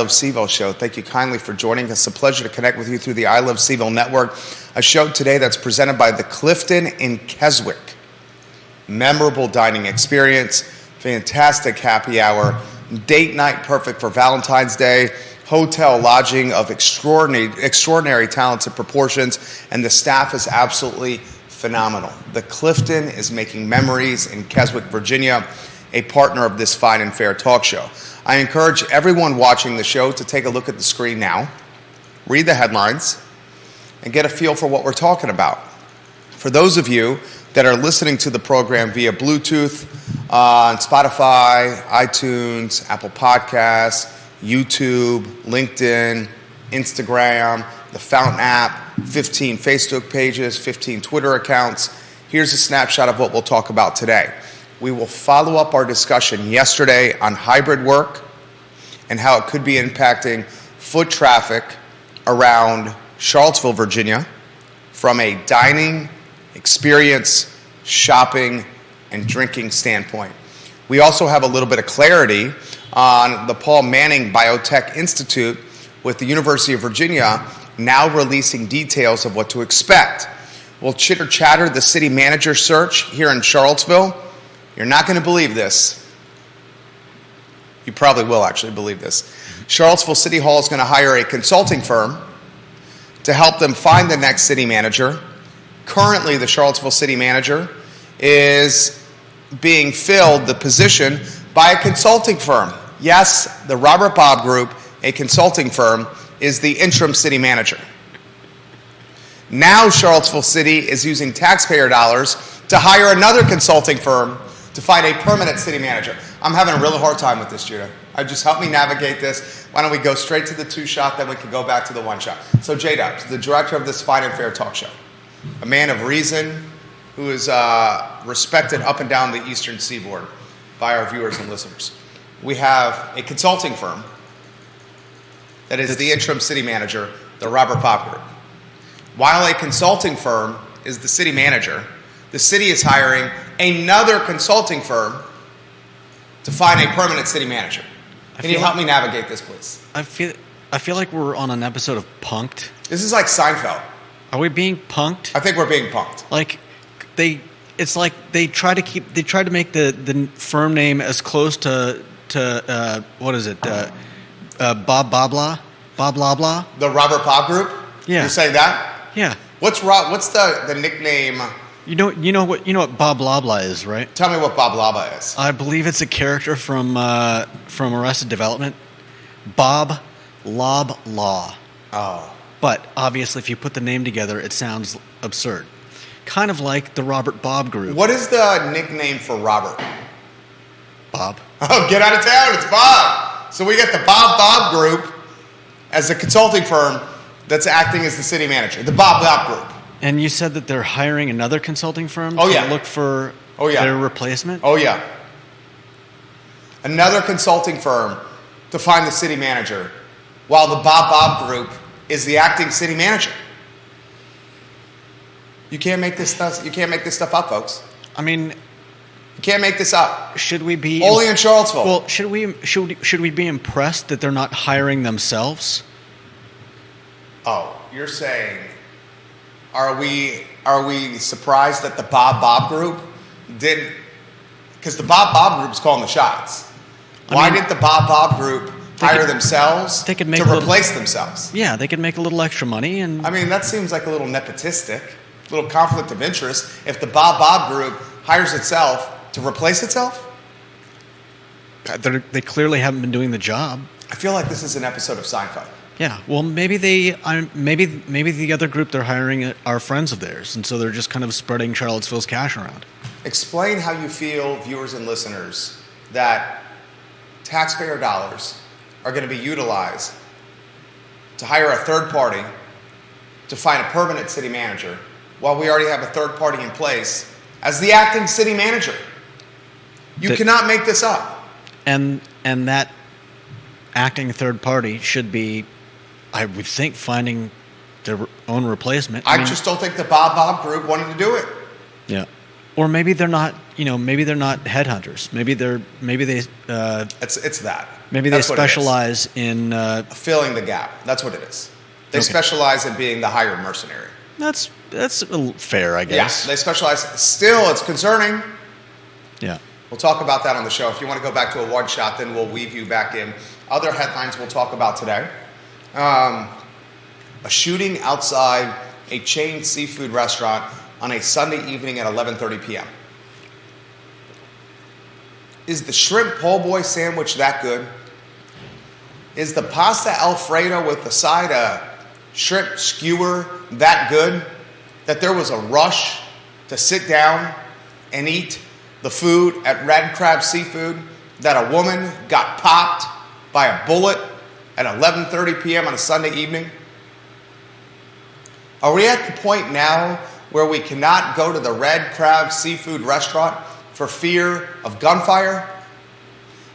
Love CVille Show. Thank you kindly for joining us. It's a pleasure to connect with you through the I Love CVille Network, a show today that's presented by the Clifton in Keswick. Memorable dining experience, fantastic happy hour, date night perfect for Valentine's Day, hotel lodging of extraordinary talented proportions, and the staff is absolutely phenomenal. The Clifton is making memories in Keswick, Virginia, a partner of this fine and fair talk show. I encourage everyone watching the show to take a look at the screen now, read the headlines, and get a feel for what we're talking about. For those of you that are listening to the program via Bluetooth on Spotify, iTunes, Apple Podcasts, YouTube, LinkedIn, Instagram, the Fountain app, 15 Facebook pages, 15 Twitter accounts, here's a snapshot of what we'll talk about today. We will follow up our discussion yesterday on hybrid work and how it could be impacting foot traffic around Charlottesville, Virginia, from a dining, experience, shopping, and drinking standpoint. We also have a little bit of clarity on the Paul Manning Biotech Institute with the University of Virginia now releasing details of what to expect. We'll chitter-chatter the city manager search here in Charlottesville. You're not going to believe this. You probably will actually believe this. Charlottesville City Hall is going to hire a consulting firm to help them find the next city manager. Currently, the Charlottesville city manager is being filled, the position, by a consulting firm. Yes, the Robert Bob Group, a consulting firm, is the interim city manager. Now Charlottesville City is using taxpayer dollars to hire another consulting firm to find a permanent city manager. I'm having a really hard time with this, Judah. Just help me navigate this. Why don't we go straight to the two shot, then we can go back to the one shot. So J-Dubs, the director of this fine and fair talk show, a man of reason who is respected up and down the eastern seaboard by our viewers and listeners. We have a consulting firm that is the interim city manager, the Robert Bob Group. While a consulting firm is the city manager, the city is hiring another consulting firm to find a permanent city manager. Can you help me navigate this, please? I feel like we're on an episode of Punk'd. This is like Seinfeld. Are we being punked? I think we're being punked. Like it's like they try to make the firm name as close to what is it? Bob Blah. The Robert Bob Group? Yeah. You're saying that? Yeah. What's the nickname? You know what Bob Blah is, right? Tell me what Bob Blah is. I believe it's a character from Arrested Development. Bob Lob Law. Oh. But obviously, if you put the name together, it sounds absurd. Kind of like the Robert Bob Group. What is the nickname for Robert? Bob. Oh, get out of town! It's Bob. So we got the Bob Group as a consulting firm that's acting as the city manager. The Bob Group. And you said that they're hiring another consulting firm to look for their replacement? Oh, yeah. Another consulting firm to find the city manager, while the Bob Group is the acting city manager. You can't make this stuff up, folks. I mean, you can't make this up. Should we be only in Charlottesville? Well, should we be impressed that they're not hiring themselves? Oh, you're saying, are we surprised that the Bob Group didn't? Because the Bob Group's calling the shots. Why didn't the Bob Group hire themselves to replace themselves? Yeah, they could make a little extra money. And that seems like a little nepotistic, a little conflict of interest. If the Bob Group hires itself to replace itself? They clearly haven't been doing the job. I feel like this is an episode of Seinfeld. Yeah, well, maybe the other group they're hiring are friends of theirs, and so they're just kind of spreading Charlottesville's cash around. Explain how you feel, viewers and listeners, that taxpayer dollars are going to be utilized to hire a third party to find a permanent city manager while we already have a third party in place as the acting city manager. You cannot make this up. And that acting third party should be, I would think, finding their own replacement. I just don't think the Bob Group wanted to do it. Yeah. Or maybe they're not. Maybe they're not headhunters. Maybe they It's that. maybe That's they what it is. specialize in. Filling the gap. That's what it is. They specialize in being the hired mercenary. That's fair, I guess. Yeah, they specialize. Still, it's concerning. Yeah. We'll talk about that on the show. If you want to go back to a one shot, then we'll weave you back in. Other headlines we'll talk about today. A shooting outside a chain seafood restaurant on a Sunday evening at 11:30 p.m. Is the shrimp po' boy sandwich that good? Is the pasta Alfredo with the side of shrimp skewer that good that there was a rush to sit down and eat the food at Red Crab Seafood, that a woman got popped by a bullet at 11:30 p.m. on a Sunday evening? Are we at the point now where we cannot go to the Red Crab Seafood restaurant for fear of gunfire?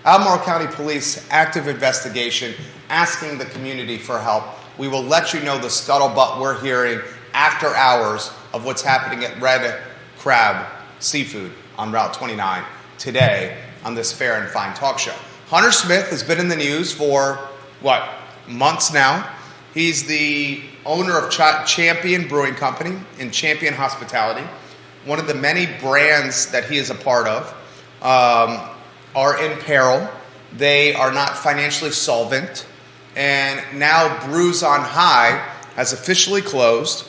Albemarle County Police active investigation, asking the community for help. We will let you know the scuttlebutt we're hearing after hours of what's happening at Red Crab Seafood on Route 29 today on this Fair and Fine talk show. Hunter Smith has been in the news for, months now. He's the owner of Champion Brewing Company and Champion Hospitality. One of the many brands that he is a part of are in peril. They are not financially solvent. And now Brews on High has officially closed,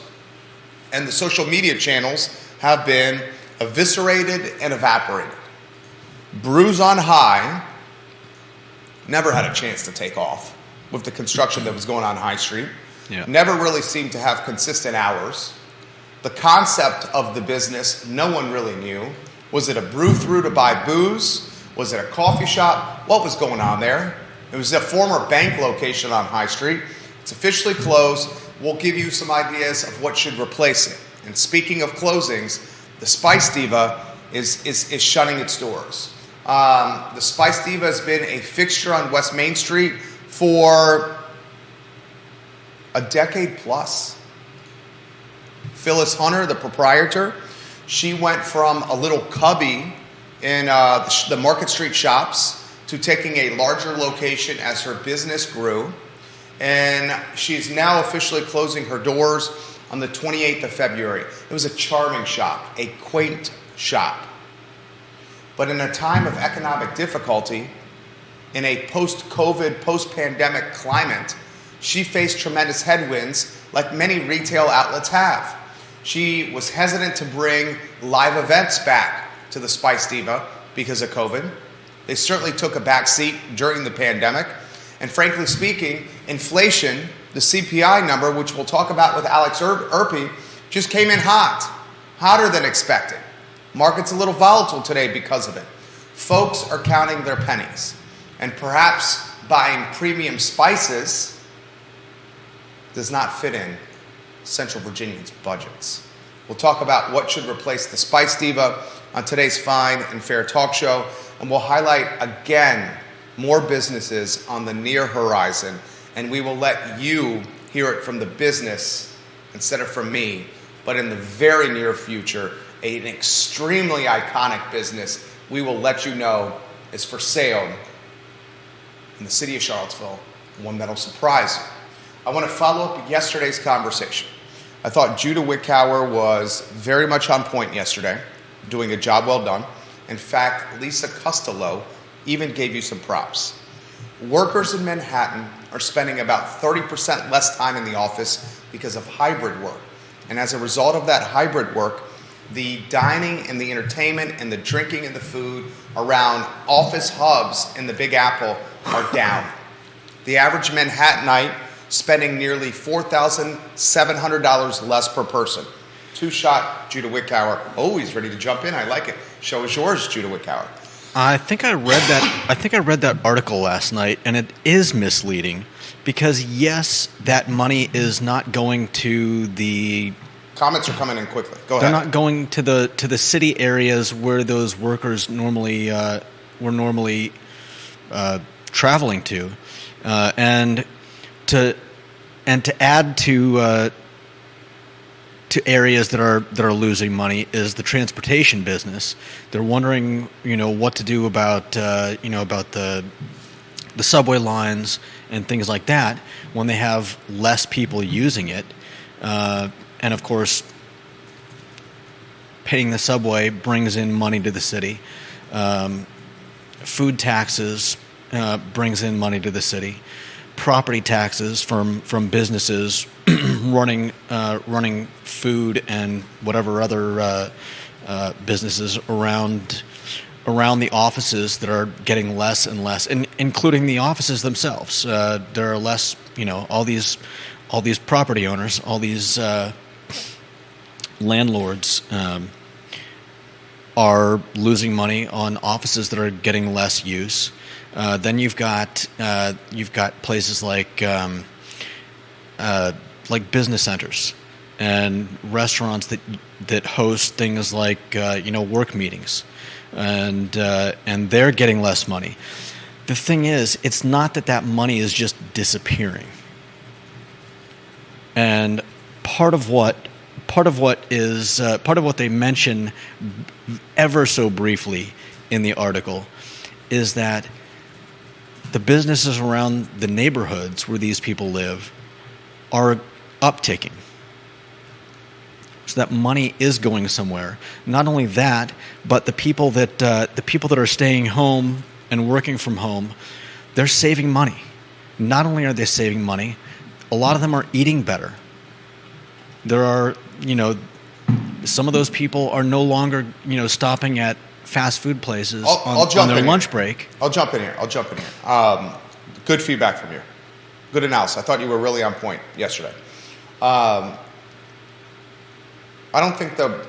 and the social media channels have been eviscerated and evaporated. Brews on High never had a chance to take off with the construction that was going on High Street. Yeah. Never really seemed to have consistent hours. The concept of the business, no one really knew. Was it a brew-through to buy booze? Was it a coffee shop? What was going on there? It was a former bank location on High Street. It's officially closed. We'll give you some ideas of what should replace it. And speaking of closings, the Spice Diva is shutting its doors. The Spice Diva has been a fixture on West Main Street for a decade plus. Phyllis Hunter, the proprietor, she went from a little cubby in the Market Street shops to taking a larger location as her business grew. And she's now officially closing her doors on the 28th of February. It was a charming shop, a quaint shop. But in a time of economic difficulty, in a post-COVID, post-pandemic climate, she faced tremendous headwinds like many retail outlets have. She was hesitant to bring live events back to the Spice Diva because of COVID. They certainly took a back seat during the pandemic. And frankly speaking, inflation, the CPI number, which we'll talk about with Alex Urpí, just came in hot, hotter than expected. Market's a little volatile today because of it. Folks are counting their pennies, and perhaps buying premium spices does not fit in Central Virginians' budgets. We'll talk about what should replace the Spice Diva on today's Fine and Fair talk show, and we'll highlight again more businesses on the near horizon, and we will let you hear it from the business instead of from me. But in the very near future, an extremely iconic business we will let you know is for sale in the city of Charlottesville, one that'll surprise you. I want to follow up with yesterday's conversation. I thought Judah Wickower was very much on point yesterday, doing a job well done. In fact, Lisa Costello even gave you some props. Workers in Manhattan are spending about 30% less time in the office because of hybrid work. And as a result of that hybrid work, the dining and the entertainment and the drinking and the food around office hubs in the Big Apple are down. The average Manhattanite spending nearly $4,700 less per person. Two-shot Judah Wickower. Oh, he's ready to jump in. I like it. Show is yours, Judah Wickower. I think I read that article last night, and it is misleading because yes, that money is not going to the. Comments are coming in quickly. Go ahead. They're not going to the city areas where those workers normally were traveling to, and to add to to areas that are losing money is the transportation business. They're wondering, what to do about about the subway lines and things like that when they have less people using it, and of course, paying the subway brings in money to the city. Food taxes brings in money to the city. Property taxes from businesses running food and whatever other businesses around the offices that are getting less and less, and including the offices themselves. There are less, all these property owners, all these landlords are losing money on offices that are getting less use. Then you've got places like business centers and restaurants that host things like work meetings, and they're getting less money. The thing is, it's not that money is just disappearing. And part of what they mention ever so briefly in the article is that the businesses around the neighborhoods where these people live are upticking. So that money is going somewhere. Not only that, but the people that are staying home and working from home, they're saving money. Not only are they saving money, a lot of them are eating better. There are, some of those people are no longer, stopping at fast food places on their lunch break. I'll jump in here. Good feedback from you. Good analysis. I thought you were really on point yesterday. I don't think the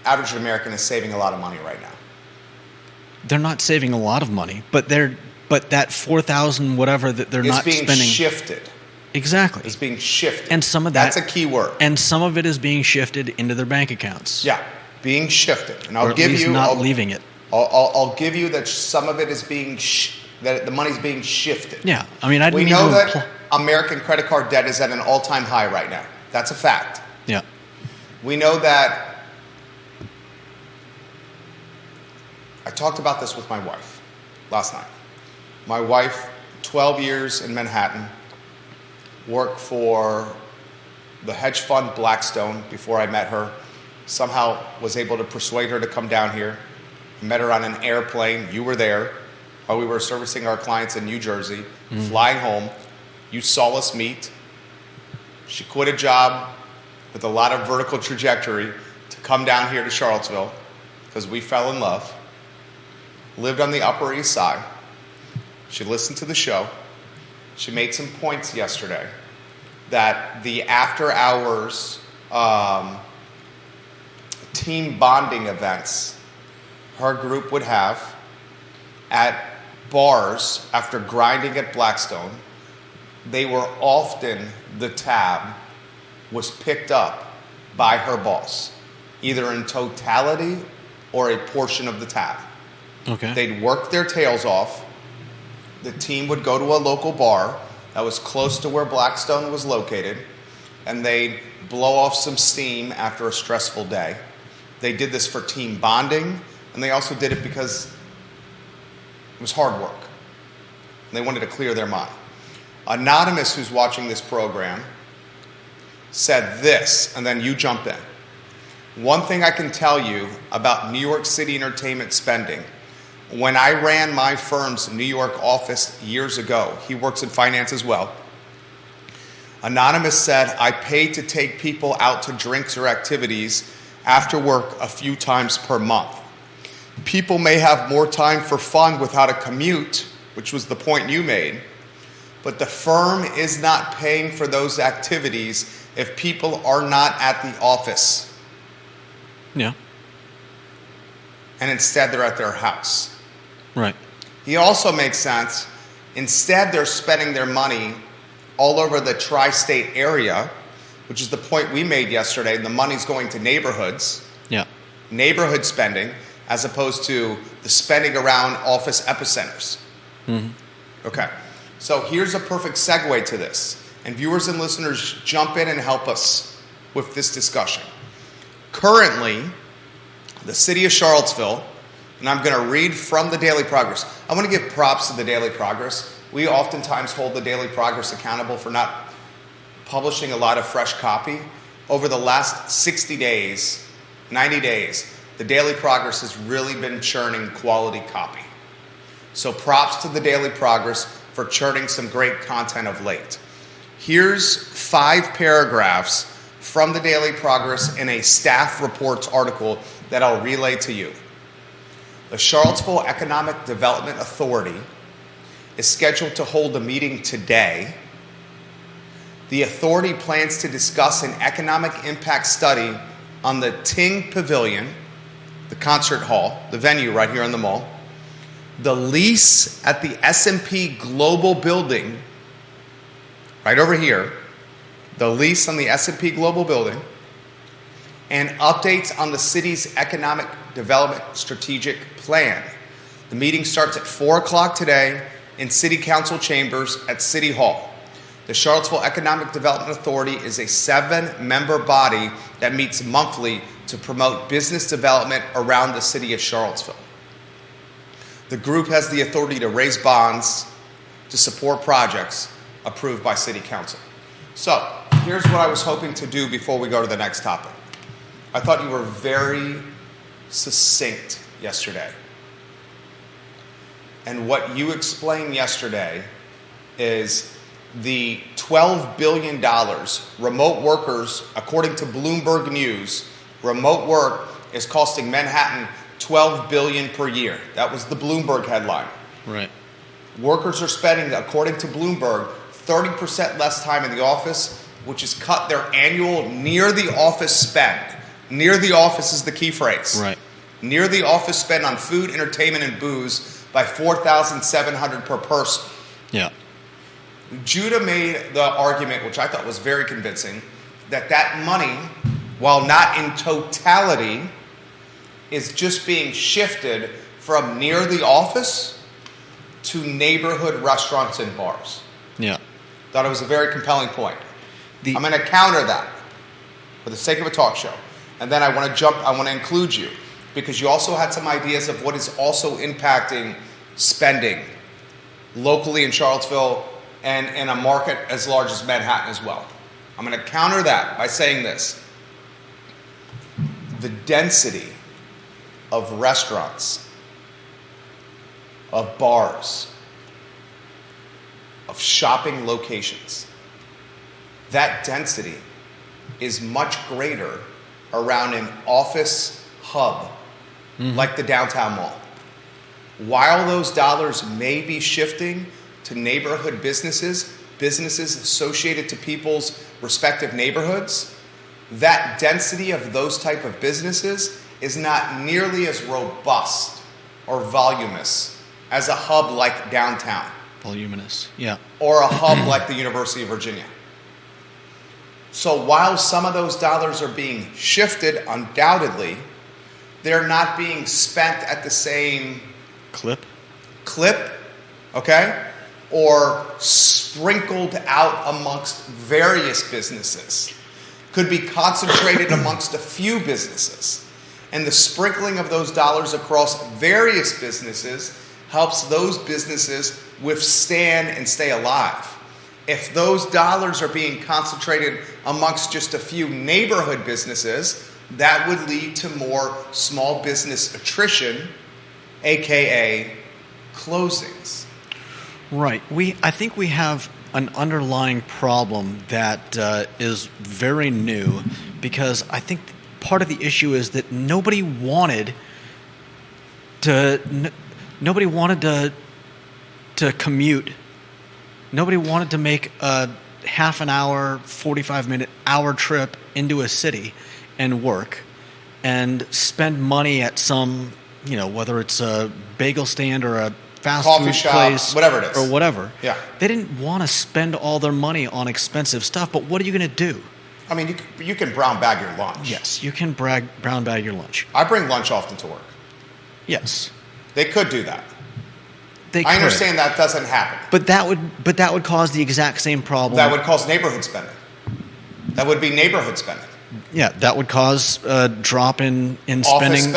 average American is saving a lot of money right now. They're not saving a lot of money, but that $4,000 whatever that they're not spending. It's being shifted. Exactly. It's being shifted. And some of that. That's a key word. And some of it is being shifted into their bank accounts. Yeah, being shifted. And I'll leaving it. I'll give you that some of it is being that the money's being shifted. Yeah, I mean, we know that American credit card debt is at an all-time high right now. That's a fact. Yeah. We know that. I talked about this with my wife last night. My wife, 12 years in Manhattan, worked for the hedge fund Blackstone before I met her. Somehow was able to persuade her to come down here. I met her on an airplane. You were there while we were servicing our clients in New Jersey, flying home. You saw us meet. She quit a job with a lot of vertical trajectory to come down here to Charlottesville because we fell in love. Lived on the Upper East Side. She listened to the show. She made some points yesterday that the after-hours team bonding events her group would have at bars after grinding at Blackstone, they were often the tab was picked up by her boss, either in totality or a portion of the tab. Okay. They'd work their tails off. The team would go to a local bar that was close to where Blackstone was located, and they'd blow off some steam after a stressful day. They did this for team bonding, and they also did it because it was hard work. And they wanted to clear their mind. Anonymous, who's watching this program, said this, and then you jump in. One thing I can tell you about New York City entertainment spending, when I ran my firm's New York office years ago, he works in finance as well. Anonymous said, I pay to take people out to drinks or activities after work a few times per month. People may have more time for fun without a commute, which was the point you made, but the firm is not paying for those activities if people are not at the office. Yeah. And instead they're at their house. Right. He also makes sense. Instead, they're spending their money all over the tri-state area, which is the point we made yesterday. The money's going to neighborhoods. Yeah. Neighborhood spending, as opposed to the spending around office epicenters. Mm-hmm. Okay. So here's a perfect segue to this. And viewers and listeners, jump in and help us with this discussion. Currently, the city of Charlottesville, and I'm going to read from the Daily Progress. I want to give props to the Daily Progress. We oftentimes hold the Daily Progress accountable for not publishing a lot of fresh copy. Over the last 60 days, 90 days, the Daily Progress has really been churning quality copy. So props to the Daily Progress for churning some great content of late. Here's 5 paragraphs from the Daily Progress in a staff reports article that I'll relay to you. The Charlottesville Economic Development Authority is scheduled to hold a meeting today. The authority plans to discuss an economic impact study on the Ting Pavilion, the concert hall, the venue right here in the mall, the lease at the S&P Global building, right over here, the lease on the S&P Global building, and updates on the city's economic development strategic plan. The meeting starts at 4 o'clock today in City Council chambers at City Hall. The Charlottesville Economic Development Authority is a 7-member body that meets monthly to promote business development around the city of Charlottesville. The group has the authority to raise bonds to support projects approved by City Council. So, here's what I was hoping to do before we go to the next topic. I thought you were very succinct yesterday. And what you explained yesterday is the $12 billion remote workers, according to Bloomberg News, remote work is costing Manhattan $12 billion per year. That was the Bloomberg headline. Right. Workers are spending, according to Bloomberg, 30% less time in the office, which has cut their annual near the office spend. Near the office is the key phrase. Right. Near the office spend on food, entertainment, and booze by $4,700 per person. Yeah. Judah made the argument, which I thought was very convincing, that that money, while not in totality, is just being shifted from near the office to neighborhood restaurants and bars. Yeah. Thought it was a very compelling point. I'm going to counter that for the sake of a talk show. And then I want to include you, because you also had some ideas of what is also impacting spending locally in Charlottesville and in a market as large as Manhattan as well. I'm going to counter that by saying this. The density of restaurants, of bars, of shopping locations, that density is much greater around an office hub like the downtown mall. While those dollars may be shifting to neighborhood businesses associated to people's respective neighborhoods, that density of those type of businesses is not nearly as robust or voluminous as a hub like downtown. Voluminous, yeah. Or a hub like the University of Virginia. So while some of those dollars are being shifted, undoubtedly, they're not being spent at the same clip, okay? Or sprinkled out amongst various businesses. Could be concentrated amongst a few businesses. And the sprinkling of those dollars across various businesses helps those businesses withstand and stay alive. If those dollars are being concentrated amongst just a few neighborhood businesses, that would lead to more small business attrition, aka closings. Right. I think we have an underlying problem that is very new, because I think part of the issue is that nobody wanted to commute. Nobody wanted to make a half an hour, 45-minute, hour trip into a city and work and spend money at some, whether it's a bagel stand or a fast coffee food shop, place, whatever it is. or whatever. Yeah. They didn't want to spend all their money on expensive stuff, but what are you going to do? I mean, you can brown bag your lunch. Yes, you can brown bag your lunch. I bring lunch often to work. Yes. They could do that. They I could. understand that doesn't happen. But that would cause the exact same problem. That would cause neighborhood spending. That would be neighborhood spending. that would cause a drop in spending.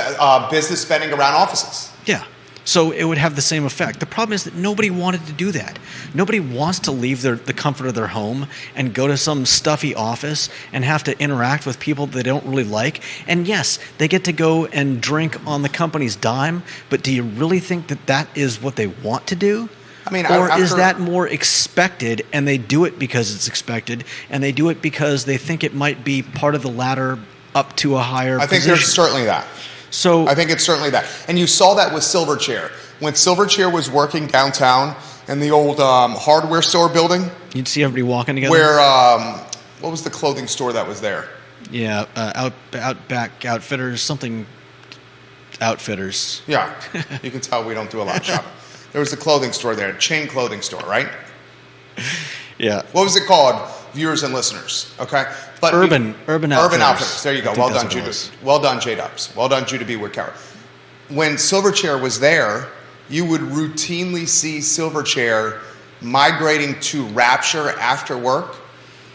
Business spending around offices. Yeah. So it would have the same effect. The problem is that nobody wanted to do that. Nobody wants to leave the comfort of their home and go to some stuffy office and have to interact with people they don't really like. And yes, they get to go and drink on the company's dime, but do you really think that that is what they want to do? I mean, or is that more expected, and they do it because it's expected, and they do it because they think it might be part of the ladder up to a higher position? I think there's certainly that. So I think it's certainly that. And you saw that with Silverchair. When Silverchair was working downtown in the old hardware store building. You'd see everybody walking together? Where, what was the clothing store that was there? Yeah, Outback Outfitters, something Outfitters. Yeah, you can tell we don't do a lot of shopping. There was a clothing store there, a chain clothing store, right? Yeah. What was it called, viewers and listeners? Okay, but Urban Outfitters. Urban Outfitters. There you go. Well done, Judah. Well done, J-Dubs. Well done, Judah B. Woodcower. When Silverchair was there, you would routinely see Silverchair migrating to Rapture after work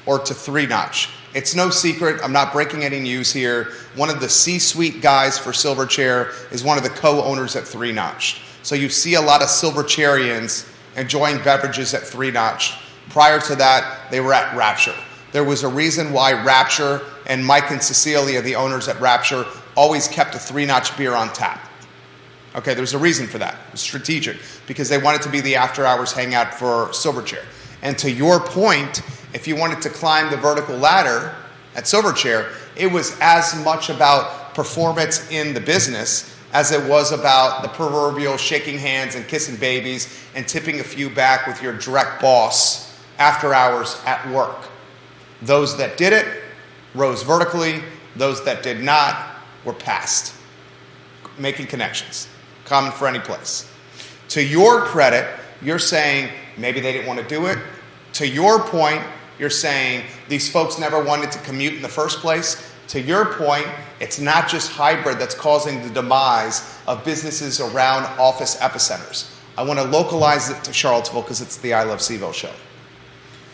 or to 3-Notch. It's no secret. I'm not breaking any news here. One of the C-suite guys for Silverchair is one of the co-owners at 3-Notch. So you see a lot of Silverchairians enjoying beverages at 3-Notch. Prior to that, they were at Rapture. There was a reason why Rapture and Mike and Cecilia, the owners at Rapture, always kept a 3-Notch beer on tap. Okay, there's a reason for that. It was strategic because they wanted to be the after-hours hangout for Silverchair. And to your point, if you wanted to climb the vertical ladder at Silverchair, it was as much about performance in the business as it was about the proverbial shaking hands and kissing babies and tipping a few back with your direct boss after hours at work. Those that did it rose vertically. Those that did not were passed. Making connections. Common for any place. To your credit, you're saying maybe they didn't want to do it. To your point, you're saying these folks never wanted to commute in the first place. To your point, it's not just hybrid that's causing the demise of businesses around office epicenters. I want to localize it to Charlottesville because it's the I Love CVille show.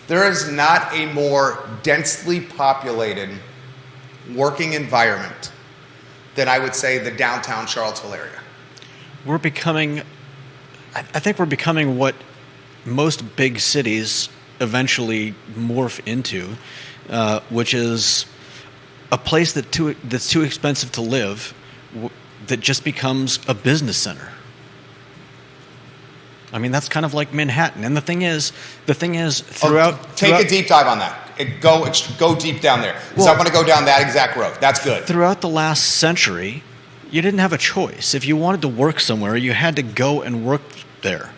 There is not a more densely populated working environment than I would say the downtown Charlottesville area. I think we're becoming what most big cities eventually morph into, which is a place that's too expensive to live, that just becomes a business center. I mean, that's kind of like Manhattan. And the thing is, take a deep dive on that. Go deep down there. Because I want to go down that exact road. That's good. Throughout the last century, you didn't have a choice. If you wanted to work somewhere, you had to go and work there.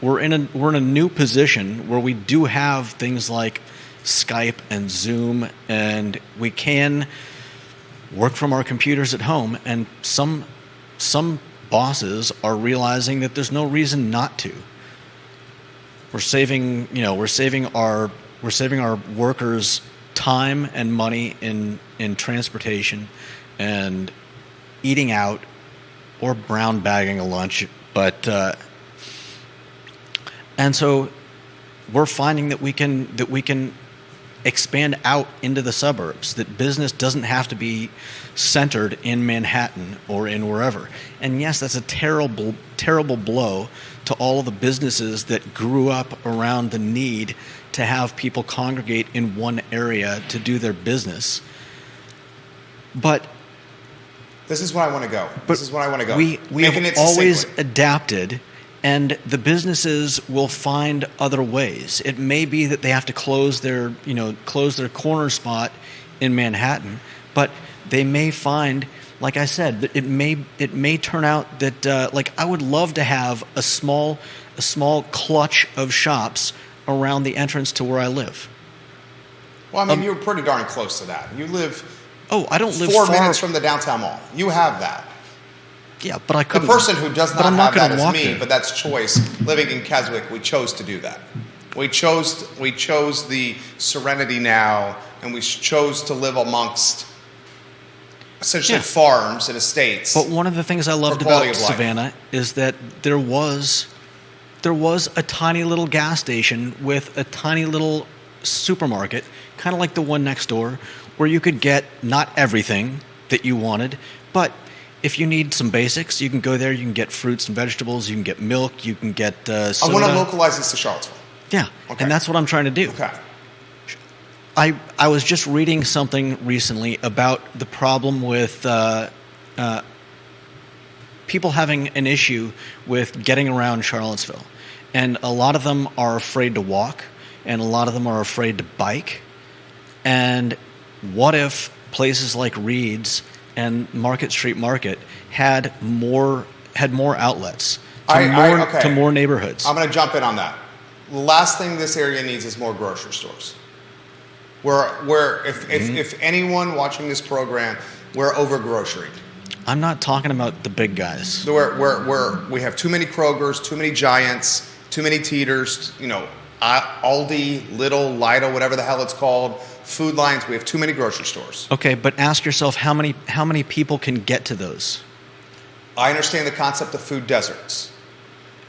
We're in a new position where we do have things like Skype and Zoom, and we can work from our computers at home. And some bosses are realizing that there's no reason not to. We're saving our workers time and money in transportation and eating out or brown bagging a lunch, and so we're finding that we can expand out into the suburbs, that business doesn't have to be centered in Manhattan or in wherever. And yes, that's a terrible, terrible blow to all of the businesses that grew up around the need to have people congregate in one area to do their business. But this is where I want to go. We have always adapted, and the businesses will find other ways. It may be that they have to close their corner spot in Manhattan, but they may find, like I said, that it may turn out that I would love to have a small clutch of shops around the entrance to where I live. Well, I mean, you're pretty darn close to that. You live. Oh, I don't live 4 minutes from the downtown mall. You have that. Yeah, but I couldn't. The person who does not have that is me, there. but that's choice. Living in Keswick, we chose to do that. We chose the serenity now, and we chose to live amongst essentially farms and estates. But one of the things I loved about Savannah is that there was a tiny little gas station with a tiny little supermarket, kind of like the one next door, where you could get not everything that you wanted, but if you need some basics, you can go there, you can get fruits and vegetables, you can get milk, you can get soda. I want to localize this to Charlottesville. Yeah, Okay. and that's what I'm trying to do. Okay. I was just reading something recently about the problem with people having an issue with getting around Charlottesville. And a lot of them are afraid to walk, and a lot of them are afraid to bike. And what if places like Reed's and Market Street Market had more outlets to more neighborhoods? I'm going to jump in on that. The last thing this area needs is more grocery stores. If anyone watching this program, we're over groceried. I'm not talking about the big guys. So we have too many Krogers, too many Giants, too many Teeters, Aldi, Lidl, Lido, whatever the hell it's called, Food Lions. We have too many grocery stores. Okay, but ask yourself how many people can get to those? I understand the concept of food deserts.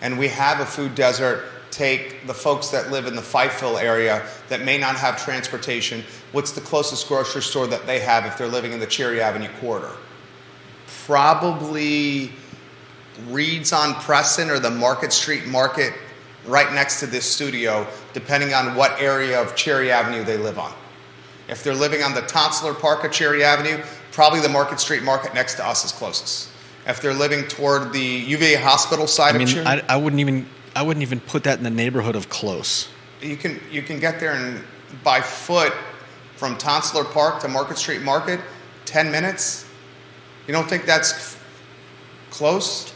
And we have a food desert. Take the folks that live in the Fifeville area that may not have transportation. What's the closest grocery store that they have if they're living in the Cherry Avenue corridor? Probably Reed's on Preston or the Market Street Market right next to this studio, depending on what area of Cherry Avenue they live on. If they're living on the Tonsler Park of Cherry Avenue, probably the Market Street Market next to us is closest. If they're living toward the UVA Hospital side of Cherry, I wouldn't even put that in the neighborhood of close. You can get there and by foot from Tonsler Park to Market Street Market, 10 minutes. You don't think that's close?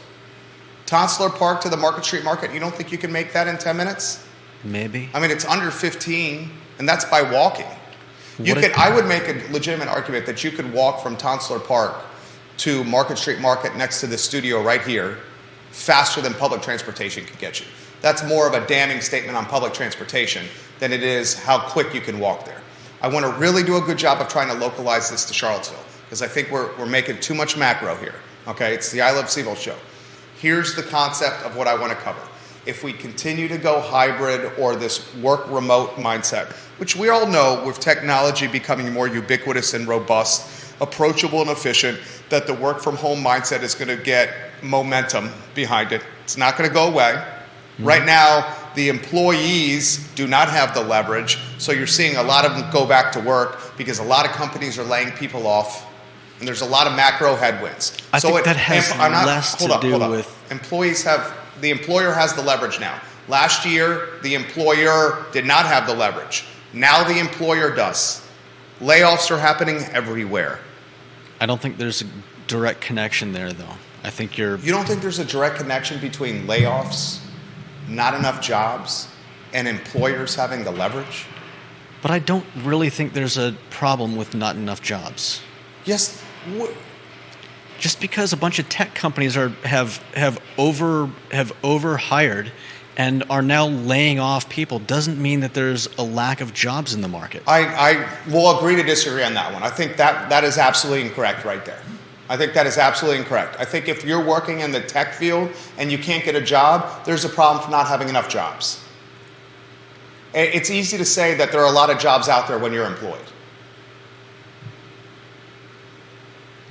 Tonsler Park to the Market Street Market, you don't think you can make that in 10 minutes? Maybe. I mean, it's under 15, and that's by walking. I would make a legitimate argument that you could walk from Tonsler Park to Market Street Market next to the studio right here faster than public transportation could get you. That's more of a damning statement on public transportation than it is how quick you can walk there. I want to really do a good job of trying to localize this to Charlottesville because I think we're making too much macro here. Okay, it's the I Love CVille Show. Here's the concept of what I want to cover. If we continue to go hybrid or this work remote mindset, which we all know with technology becoming more ubiquitous and robust, approachable and efficient, that the work from home mindset is going to get momentum behind it. It's not going to go away. Right now, the employees do not have the leverage, so you're seeing a lot of them go back to work because a lot of companies are laying people off, and there's a lot of macro headwinds. I think that has less to do with... The employer has the leverage now. Last year, the employer did not have the leverage. Now the employer does. Layoffs are happening everywhere. I don't think there's a direct connection there, though. I think You don't think there's a direct connection between layoffs, not enough jobs, and employers having the leverage? But I don't really think there's a problem with not enough jobs. Yes. Just because a bunch of tech companies have overhired and are now laying off people doesn't mean that there's a lack of jobs in the market. I will agree to disagree on that one. I think that is absolutely incorrect right there. I think that is absolutely incorrect. I think if you're working in the tech field and you can't get a job, there's a problem for not having enough jobs. It's easy to say that there are a lot of jobs out there when you're employed.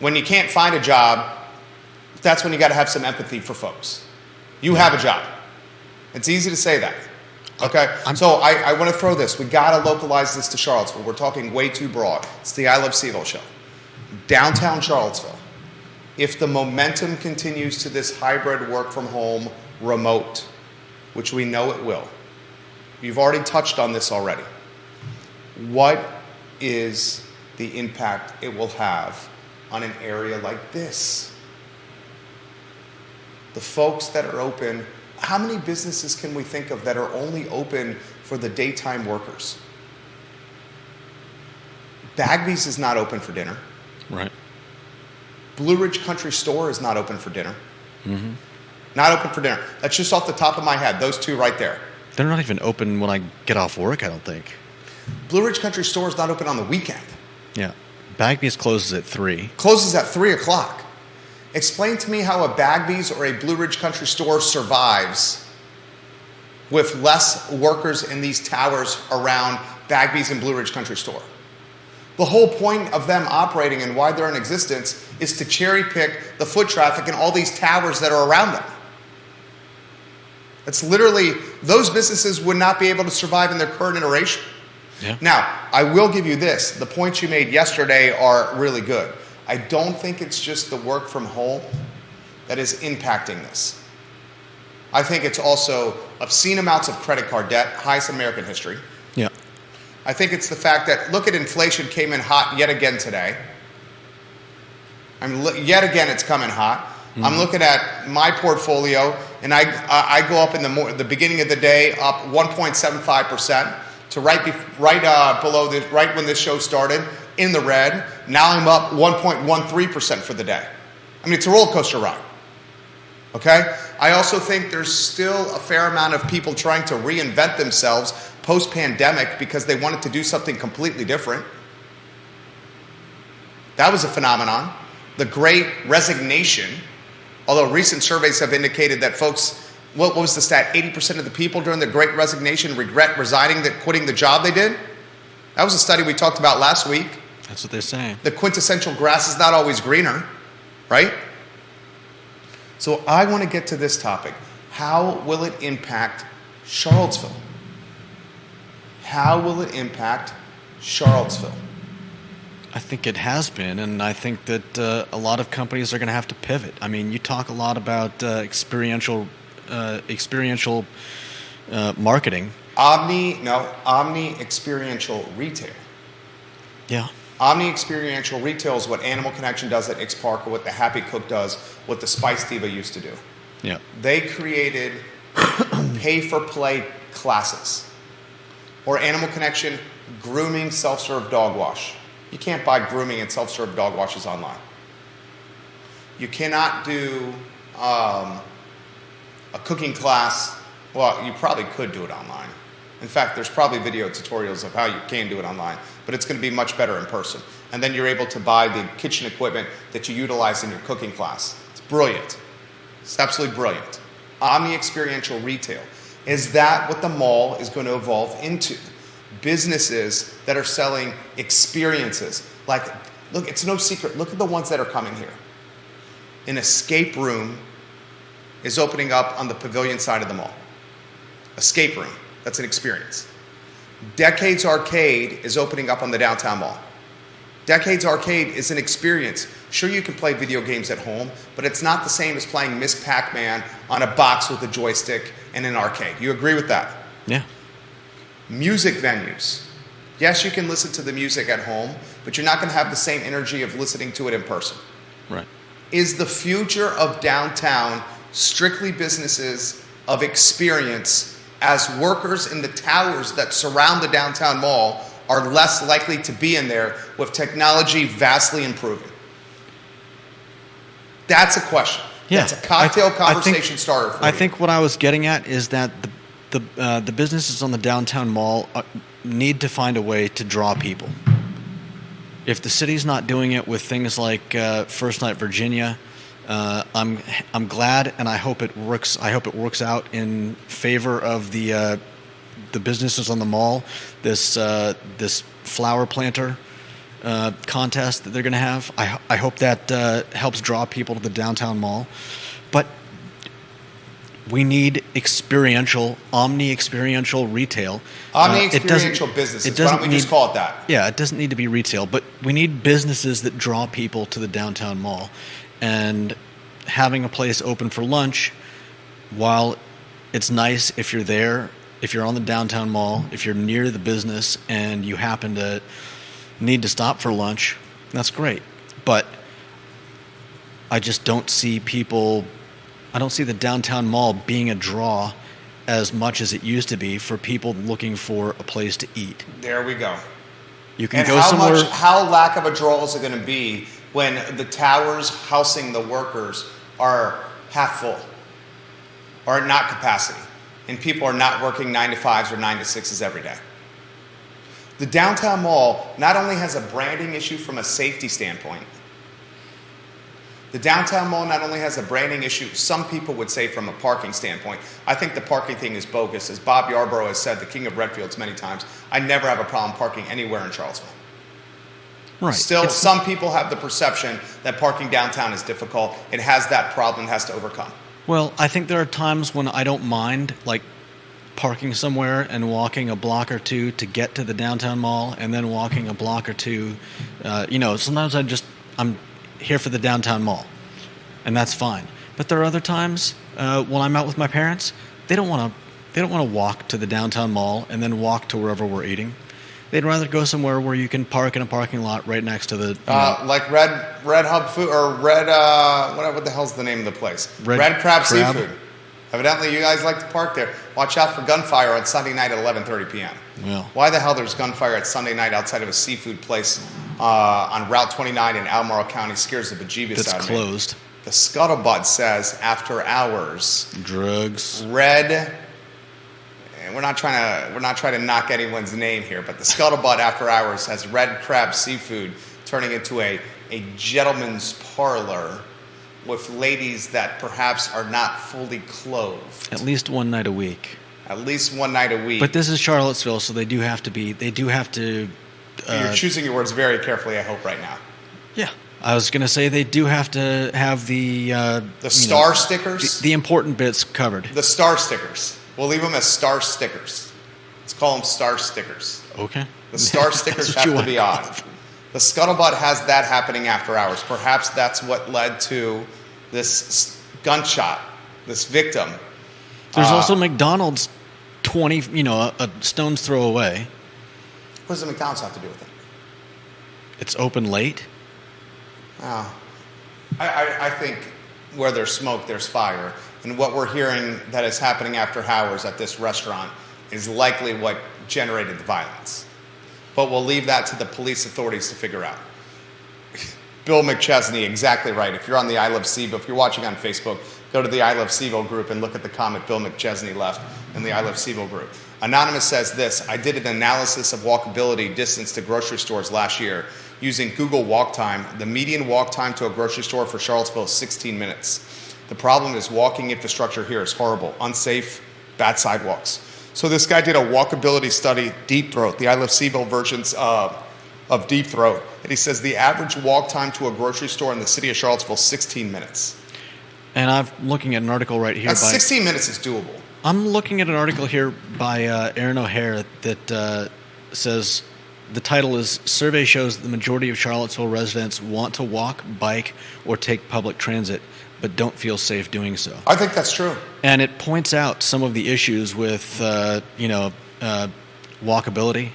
When you can't find a job, that's when you got to have some empathy for folks. You have a job. It's easy to say that. Okay? So I want to throw this. We got to localize this to Charlottesville. We're talking way too broad. It's the I Love CVille Show. Downtown Charlottesville. If the momentum continues to this hybrid work from home, remote, which we know it will. You've already touched on this already. What is the impact it will have on an area like this? The folks that are open, how many businesses can we think of that are only open for the daytime workers? Bagby's is not open for dinner. Right. Blue Ridge Country Store is not open for dinner. Mm-hmm. Not open for dinner. That's just off the top of my head, those two right there. They're not even open when I get off work, I don't think. Blue Ridge Country Store is not open on the weekend. Yeah. Bagby's closes at 3. Closes at 3 o'clock. Explain to me how a Bagby's or a Blue Ridge Country Store survives with less workers in these towers around Bagby's and Blue Ridge Country Store. The whole point of them operating and why they're in existence is to cherry pick the foot traffic in all these towers that are around them. It's literally, those businesses would not be able to survive in their current iteration. Yeah. Now, I will give you this. The points you made yesterday are really good. I don't think it's just the work from home that is impacting this. I think it's also obscene amounts of credit card debt, highest in American history. Yeah. I think it's the fact that, look at inflation came in hot yet again today. Yet again it's coming hot. Mm-hmm. I'm looking at my portfolio, and I go up in the beginning of the day up 1.75% to right below this, right when this show started, in the red. Now I'm up 1.13% for the day. I mean, it's a roller coaster ride. Okay? I also think there's still a fair amount of people trying to reinvent themselves post-pandemic because they wanted to do something completely different. That was a phenomenon. The Great Resignation, although recent surveys have indicated that folks, what was the stat? 80% of the people during the Great Resignation regret resigning, quitting the job they did. That was a study we talked about last week. That's what they're saying. The quintessential grass is not always greener, right? So I want to get to this topic. How will it impact Charlottesville? How will it impact Charlottesville? I think it has been, and I think that a lot of companies are going to have to pivot. I mean, you talk a lot about experiential marketing. Omni experiential retail. Yeah. Omni experiential retail is what Animal Connection does at X Park, or what the Happy Cook does, what the Spice Diva used to do. Yeah. They created pay-for-play classes. Or Animal Connection grooming self-serve dog wash. You can't buy grooming and self-serve dog washes online. You cannot do a cooking class. Well, you probably could do it online. In fact, there's probably video tutorials of how you can do it online, but it's going to be much better in person. And then you're able to buy the kitchen equipment that you utilize in your cooking class. It's brilliant. It's absolutely brilliant. Omni-experiential retail. Is that what the mall is going to evolve into? Businesses that are selling experiences. Like, look, it's no secret. Look at the ones that are coming here. An escape room is opening up on the pavilion side of the mall. Escape room. That's an experience. Decades Arcade is opening up on the downtown mall. Decades Arcade is an experience. Sure, you can play video games at home, but it's not the same as playing Miss Pac-Man on a box with a joystick in an arcade. You agree with that? Yeah. Music venues. Yes, you can listen to the music at home, but you're not going to have the same energy of listening to it in person. Right. Is the future of downtown strictly businesses of experience, as workers in the towers that surround the downtown mall are less likely to be in there with technology vastly improving? That's a question. Yeah. That's a cocktail conversation starter for you. I think what I was getting at is that the businesses on the downtown mall need to find a way to draw people. If the city's not doing it with things like First Night Virginia, I'm glad, and I hope it works. I hope it works out in favor of the businesses on the mall. This flower planter contest that they're going to have. I hope that helps draw people to the downtown mall. But we need omni-experiential retail. Omni-experiential businesses. Why don't we just call it that? Yeah, it doesn't need to be retail, but we need businesses that draw people to the downtown mall. And having a place open for lunch, while it's nice if you're there, if you're on the downtown mall, if you're near the business and you happen to need to stop for lunch, that's great. But I just don't see I don't see the downtown mall being a draw as much as it used to be for people looking for a place to eat. There we go. You can go somewhere. How lack of a draw is it going to be when the towers housing the workers are half full or at not capacity and people are not working 9 to 5s or 9 to 6s every day? The downtown mall not only has a branding issue from a safety standpoint, The downtown mall not only has a branding issue, some people would say from a parking standpoint. I think the parking thing is bogus. As Bob Yarborough has said, the king of Redfields many times, I never have a problem parking anywhere in Charlottesville. Right. Still, some people have the perception that parking downtown is difficult. It has that problem, it has to overcome. Well, I think there are times when I don't mind, like, parking somewhere and walking a block or two to get to the downtown mall, and then walking a block or two. Sometimes I'm here for the downtown mall, and that's fine. But there are other times when I'm out with my parents, they don't want to walk to the downtown mall and then walk to wherever we're eating. They'd rather go somewhere where you can park in a parking lot right next to the like Red Hub Food or Red what the hell's the name of the place? Red Crab Seafood. Evidently, you guys like to park there. Watch out for gunfire on Sunday night at 11:30 p.m. Yeah. Why the hell there's gunfire at Sunday night outside of a seafood place on Route 29 in Albemarle County scares the bejeebus out of me. That's closed. The scuttlebutt says after hours. Drugs. Red. We're not trying to knock anyone's name here, but the scuttlebutt after hours has Red Crab Seafood turning into a gentleman's parlor with ladies that perhaps are not fully clothed. At least one night a week. At least one night a week. But this is Charlottesville, so they do have to... You're choosing your words very carefully, I hope, right now. Yeah. I was going to say they do have to have the star stickers? The important bits covered. The star stickers. We'll leave them as star stickers. Let's call them star stickers. Okay. The star stickers have to be on. The scuttlebutt has that happening after hours. Perhaps that's what led to this gunshot, this victim. There's also McDonald's a stone's throw away. What does the McDonald's have to do with it? It's open late. Oh. I think where there's smoke, there's fire. And what we're hearing that is happening after hours at this restaurant is likely what generated the violence. But we'll leave that to the police authorities to figure out. Bill McChesney, exactly right. If you're on the I Love CVille, if you're watching on Facebook, go to the I Love CVille group and look at the comment Bill McChesney left in the I Love CVille group. Anonymous says this: I did an analysis of walkability distance to grocery stores last year using Google Walk Time. The median walk time to a grocery store for Charlottesville is 16 minutes. The problem is walking infrastructure here is horrible, unsafe, bad sidewalks. So this guy did a walkability study, Deep Throat, the I Love CVille versions of Deep Throat. And he says the average walk time to a grocery store in the city of Charlottesville is 16 minutes. And I'm looking at an article right here. 16 minutes is doable. I'm looking at an article here by Aaron O'Hare that says the title is Survey shows the majority of Charlottesville residents want to walk, bike, or take public transit, but don't feel safe doing so. I think that's true. And it points out some of the issues with, walkability.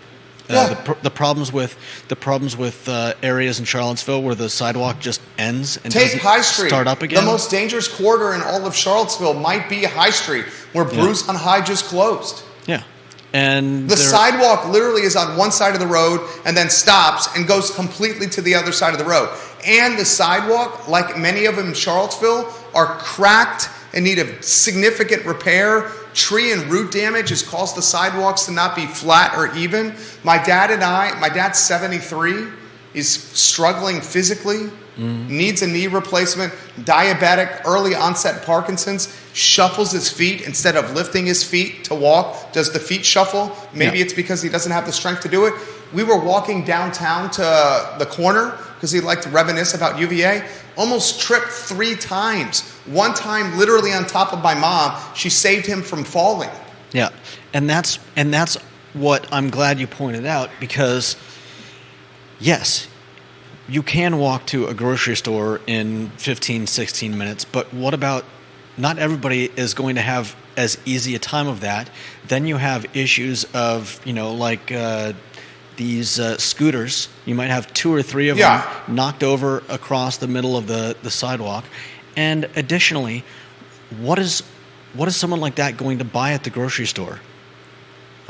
The problems with areas in Charlottesville where the sidewalk just ends and take doesn't High Street. Start up again. The most dangerous quarter in all of Charlottesville might be High Street, where Brews on High just closed. Yeah. And the sidewalk literally is on one side of the road and then stops and goes completely to the other side of the road. And the sidewalk, like many of them in Charlottesville, are cracked and need a significant repair. Tree and root damage has caused the sidewalks to not be flat or even. My dad's 73, is struggling physically, needs a knee replacement, diabetic, early onset Parkinson's, shuffles his feet instead of lifting his feet to walk. Does the feet shuffle? Maybe it's because he doesn't have the strength to do it. We were walking downtown to the corner because he liked to reminisce about UVA. Almost tripped 3 times. One time literally on top of my mom. She saved him from falling. Yeah. And that's what I'm glad you pointed out, because yes, you can walk to a grocery store in 15, 16 minutes, but what about not everybody is going to have as easy a time of that. Then you have issues of, these scooters. You might have 2 or 3 of them knocked over across the middle of the sidewalk. And additionally, what is someone like that going to buy at the grocery store?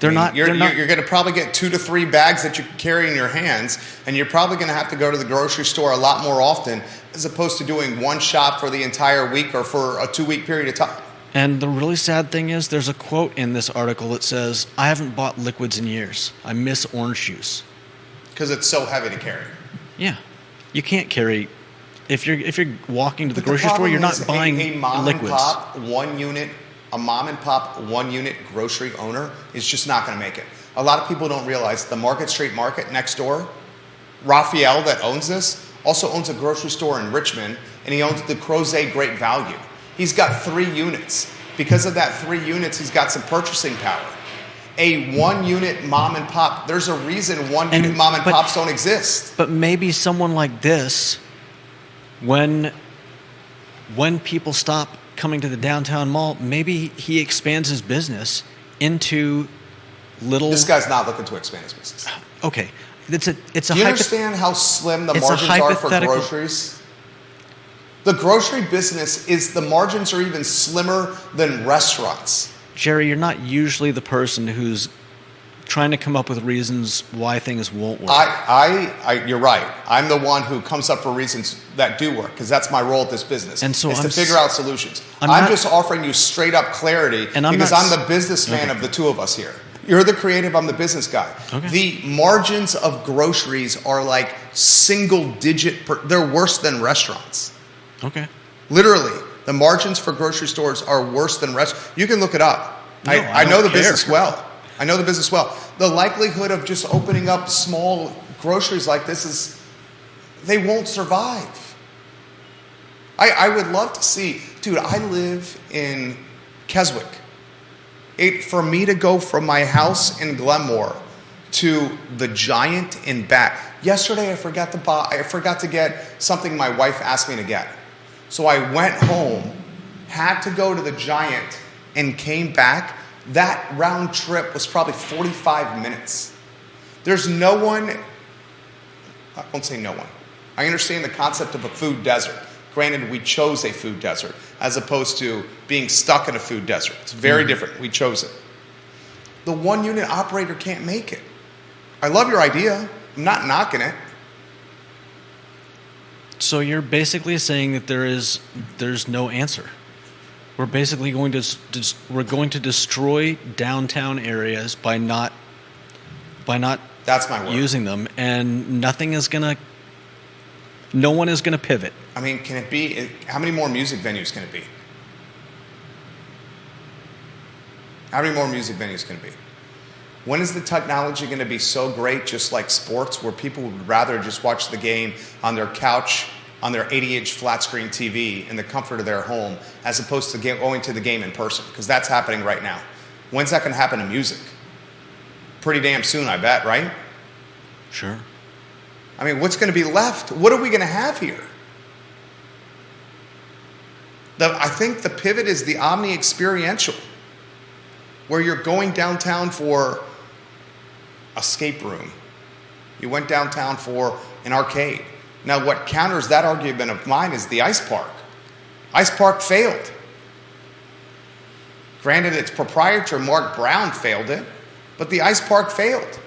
You're going to probably get 2 to 3 bags that you can carry in your hands, and you're probably going to have to go to the grocery store a lot more often as opposed to doing one shop for the entire week or for a 2-week period of time. And the really sad thing is there's a quote in this article that says, I haven't bought liquids in years. I miss orange juice. Because it's so heavy to carry. Yeah. You can't carry If you're walking to the But grocery store, problem you're not is buying a mom liquids. and pop one unit grocery owner is just not going to make it. A lot of people don't realize the Market Street Market next door, Raphael that owns this, also owns a grocery store in Richmond, and he owns the Crozet Great Value. He's got 3 units. Because of that 3 units, he's got some purchasing power. A 1 unit mom and pop, there's a reason 1 unit mom and pops don't exist. But maybe someone like this, when people stop coming to the downtown mall, maybe he expands his business into little... This guy's not looking to expand his business. Okay. It's a Do you understand how slim the margins are for groceries? The grocery business the margins are even slimmer than restaurants. Jerry, you're not usually the person who's trying to come up with reasons why things won't work. You're right. I'm the one who comes up for reasons that do work, because that's my role at this business. And so is to figure out solutions. I'm just offering you straight up clarity, because I'm the businessman of the two of us here. You're the creative, I'm the business guy. Okay. The margins of groceries are like single digit, they're worse than restaurants. Okay. Literally, the margins for grocery stores are worse than restaurants. You can look it up. No, I know the don't care. business well. I know the business well. The likelihood of just opening up small groceries like this they won't survive. I would love to see, dude, I live in Keswick. For me to go from my house in Glenmore to the Giant and back. Yesterday I forgot to get something my wife asked me to get. So I went home, had to go to the Giant, and came back. That round trip was probably 45 minutes. There's no one, I won't say no one. I understand the concept of a food desert. Granted, we chose a food desert as opposed to being stuck in a food desert. It's very different. We chose it. The 1 unit operator can't make it. I love your idea. I'm not knocking it. So you're basically saying that there's no answer. We're basically going to destroy downtown areas by not That's my word. using them, and no one is gonna pivot. I mean, can it be? How many more music venues can it be? How many more music venues can it be? When is the technology going to be so great, just like sports, where people would rather just watch the game on their couch, on their 80-inch flat screen TV in the comfort of their home, as opposed to going to the game in person? Because that's happening right now. When's that going to happen to music? Pretty damn soon, I bet, right? Sure. I mean, what's going to be left? What are we going to have here? I think the pivot is the omni-experiential, where you're going downtown for escape room. You went downtown for an arcade. Now, what counters that argument of mine is the ice park. Ice park failed. Granted, its proprietor, Mark Brown, failed it, but the ice park failed.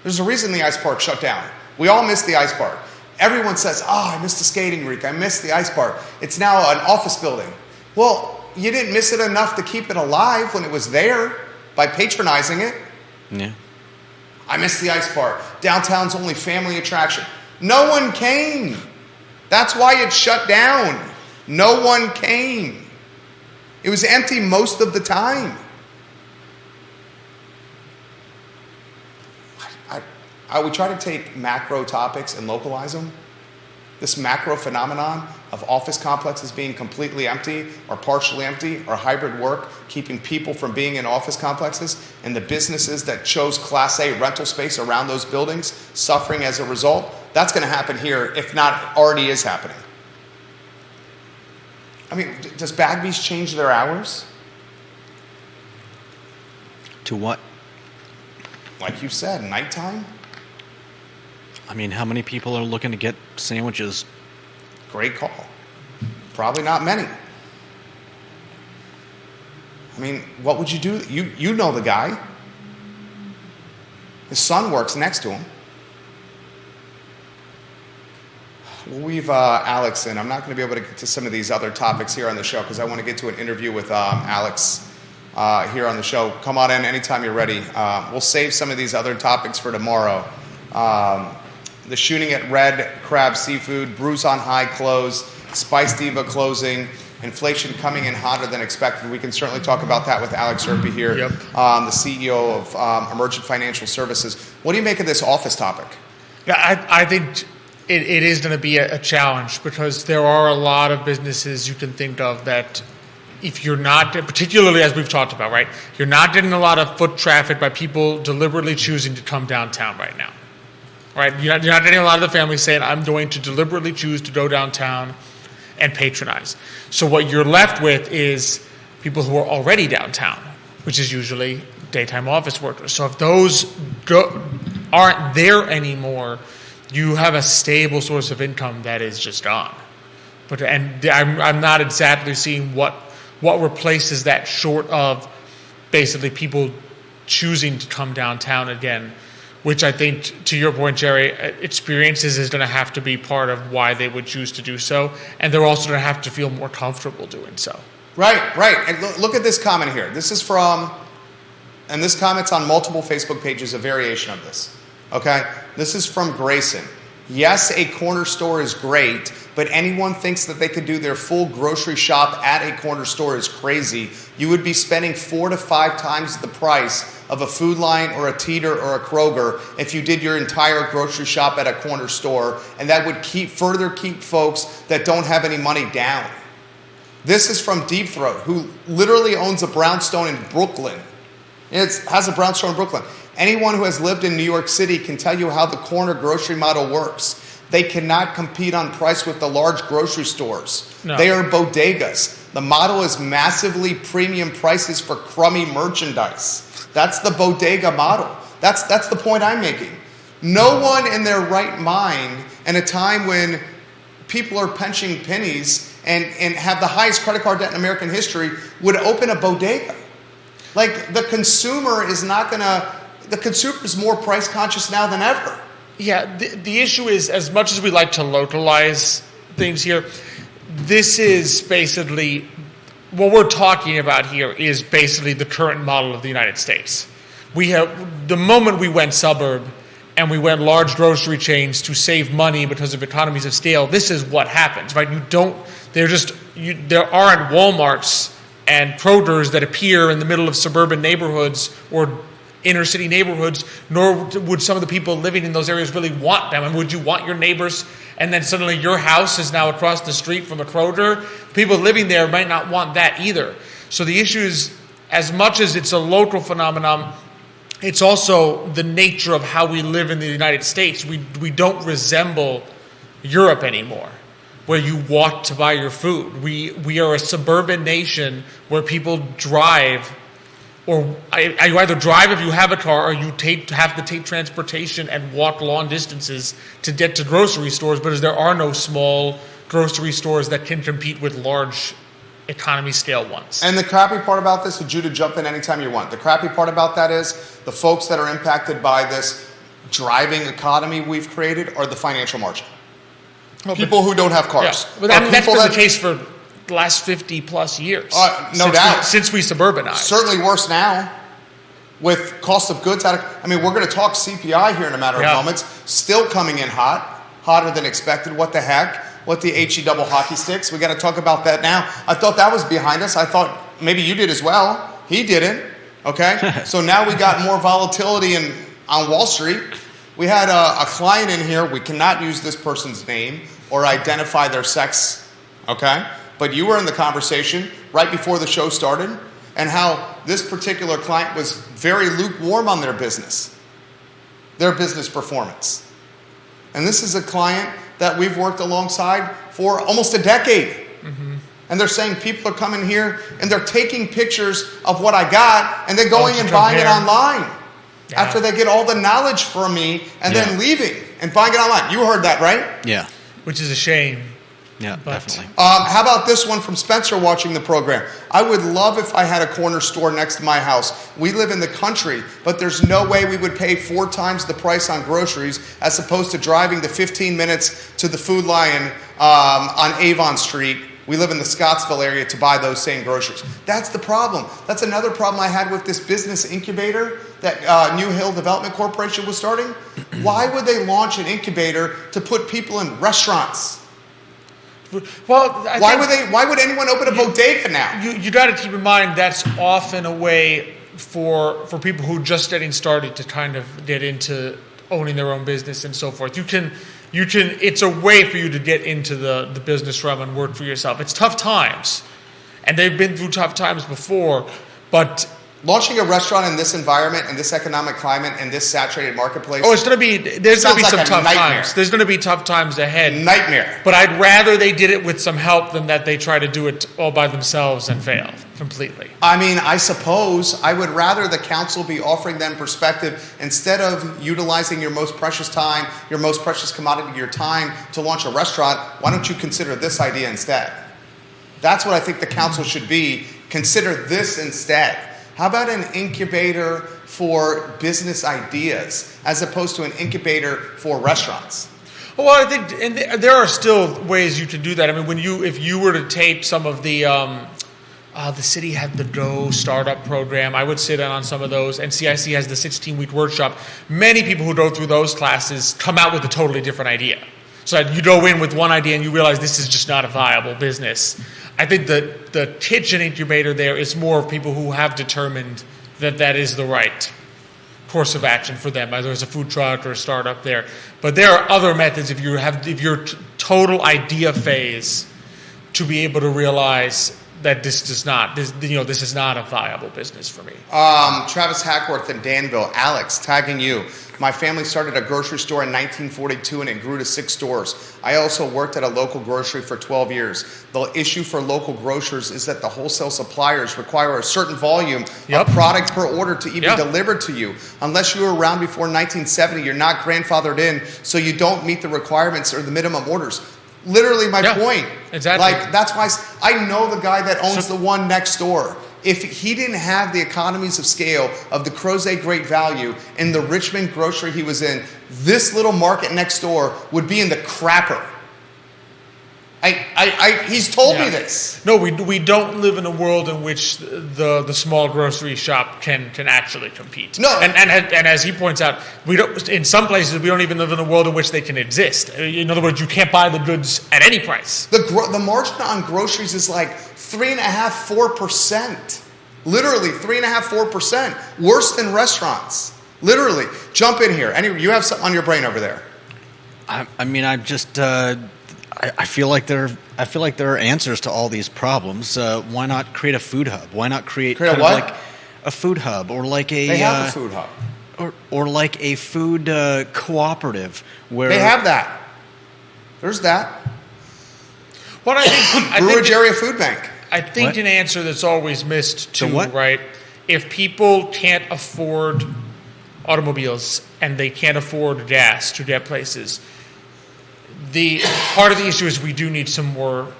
There's a reason the ice park shut down. We all miss the ice park. Everyone says, I missed the skating rink. I missed the ice park. It's now an office building. Well, you didn't miss it enough to keep it alive when it was there by patronizing it. Yeah. I missed the ice park. Downtown's only family attraction. No one came. That's why it shut down. No one came. It was empty most of the time. I would try to take macro topics and localize them. This macro phenomenon of office complexes being completely empty or partially empty, or hybrid work keeping people from being in office complexes, and the businesses that chose Class A rental space around those buildings suffering as a result, that's going to happen here, if not already is happening. I mean, does Bagby's change their hours? To what? Like you said, nighttime? I mean, how many people are looking to get sandwiches? Great call. Probably not many. I mean, what would you do? You know the guy. His son works next to him. We'll weave Alex in. I'm not going to be able to get to some of these other topics here on the show because I want to get to an interview with Alex here on the show. Come on in anytime you're ready. We'll save some of these other topics for tomorrow. the shooting at Red Crab Seafood, Brews on High close, Spice Diva closing, inflation coming in hotter than expected. We can certainly talk about that with Alex Urpí here, the CEO of Emergent Financial Services. What do you make of this office topic? Yeah, I think it is going to be a challenge, because there are a lot of businesses you can think of that, if you're not, particularly as we've talked about, right, you're not getting a lot of foot traffic by people deliberately choosing to come downtown right now. Right? You're not getting a lot of the families saying, I'm going to deliberately choose to go downtown and patronize. So what you're left with is people who are already downtown, which is usually daytime office workers. So if those aren't there anymore, you have a stable source of income that is just gone. And I'm not exactly seeing what replaces that, short of basically people choosing to come downtown again, which I think, to your point, Jerry, experiences is going to have to be part of why they would choose to do so. And they're also going to have to feel more comfortable doing so. Right. And look at this comment here. This is from, and this comment's on multiple Facebook pages, a variation of this. Okay? This is from Grayson. Yes, a corner store is great, but anyone thinks that they could do their full grocery shop at a corner store is crazy. You would be spending 4 to 5 times the price of a Food Lion or a Teeter or a Kroger if you did your entire grocery shop at a corner store, and that would further keep folks that don't have any money down. This is from Deep Throat, who literally owns a brownstone in Brooklyn. It has a brownstone in Brooklyn. Anyone who has lived in New York City can tell you how the corner grocery model works. They cannot compete on price with the large grocery stores. No. They are bodegas. The model is massively premium prices for crummy merchandise. That's the bodega model. That's the point I'm making. No one in their right mind, in a time when people are pinching pennies and have the highest credit card debt in American history, would open a bodega. Like, the consumer is more price conscious now than ever. Yeah, the issue is, as much as we like to localize things here, this is basically, what we're talking about here is basically the current model of the United States. We have, the moment we went suburb and we went large grocery chains to save money because of economies of scale, this is what happens, right? There aren't Walmarts and Krogers that appear in the middle of suburban neighborhoods or inner city neighborhoods, nor would some of the people living in those areas really want them. And would you want your neighbors, and then suddenly your house is now across the street from a Kroger? People living there might not want that either. So the issue is, as much as it's a local phenomenon, it's also the nature of how we live in the United States. We don't resemble Europe anymore, where you walk to buy your food. We are a suburban nation where people drive, or you either drive if you have a car, or you have to take transportation and walk long distances to get to grocery stores, because there are no small grocery stores that can compete with large economy scale ones. And the crappy part about this, and Judah, jump in anytime you want. The crappy part about that is the folks that are impacted by this driving economy we've created are the financial margin. Well, people who don't have cars. Yeah. But that's been the case for the last 50 plus years. No doubt. Since we suburbanized. Certainly worse now with cost of goods. We're going to talk CPI here in a matter of moments. Still coming in hotter than expected. What the heck? What the HE double hockey sticks? We got to talk about that now. I thought that was behind us. I thought maybe you did as well. He didn't. Okay? So now we got more volatility on Wall Street. We had a client in here. We cannot use this person's name or identify their sex. Okay? But you were in the conversation right before the show started, and how this particular client was very lukewarm on their business performance. And this is a client that we've worked alongside for almost a decade. Mm-hmm. And they're saying people are coming here and they're taking pictures of what I got and then going and buying it online after they get all the knowledge from me and then leaving and buying it online. You heard that, right? Yeah. Which is a shame. Yeah, definitely. How about this one from Spencer watching the program? I would love if I had a corner store next to my house. We live in the country, but there's no way we would pay 4 times the price on groceries as opposed to driving the 15 minutes to the Food Lion on Avon Street. We live in the Scottsville area to buy those same groceries. That's the problem. That's another problem I had with this business incubator that New Hill Development Corporation was starting? Why would they launch an incubator to put people in restaurants? Well, Why would anyone open a bodega now? You got to keep in mind that's often a way for people who are just getting started to kind of get into owning their own business and so forth. You can. It's a way for you to get into the business realm and work for yourself. It's tough times, and they've been through tough times before, but launching a restaurant in this environment, in this economic climate, in this saturated marketplace. There's going to be some tough times. There's going to be tough times ahead. Nightmare. But I'd rather they did it with some help than that they try to do it all by themselves and fail completely. I mean, I suppose I would rather the council be offering them perspective instead of utilizing your most precious time, your most precious commodity, your time to launch a restaurant. Why don't you consider this idea instead? That's what I think the council should be. Consider this instead. How about an incubator for business ideas as opposed to an incubator for restaurants? Well, I think and there are still ways you can do that. I mean, if you were to take some of the city had the Go startup program, I would sit in on some of those, and CIC has the 16-week workshop. Many people who go through those classes come out with a totally different idea. So you go in with one idea and you realize this is just not a viable business. I think the kitchen incubator there is more of people who have determined that is the right course of action for them, whether it's a food truck or a startup there. But there are other methods if you're total idea phase to be able to realize that this is not a viable business for me. Travis Hackworth in Danville. Alex, tagging you. My family started a grocery store in 1942 and it grew to 6 stores. I also worked at a local grocery for 12 years. The issue for local grocers is that the wholesale suppliers require a certain volume of product per order to even deliver to you. Unless you were around before 1970, you're not grandfathered in, so you don't meet the requirements or the minimum orders. Literally my point. Exactly. Like, that's why I know the guy that owns the one next door. If he didn't have the economies of scale of the Crozet Great Value in the Richmond grocery he was in, this little market next door would be in the crapper. He's told me this. No, we don't live in a world in which the small grocery shop can actually compete. No, and as he points out, we don't. In some places, we don't even live in a world in which they can exist. In other words, you can't buy the goods at any price. The margin on groceries is like 3.5-4%. Literally 3.5-4%. Worse than restaurants. Literally. Jump in here. You have something on your brain over there. I mean, I'm just. I feel like there are answers to all these problems. Why not create a food hub? Why not create a what? Like a food hub or like a? They have a food hub. Or like a food cooperative where they have that. There's that. Well, I think Brewerage Area Food Bank. I think an answer that's always missed too, what? right? If people can't afford automobiles and they can't afford gas to get places, the part of the issue is we need some more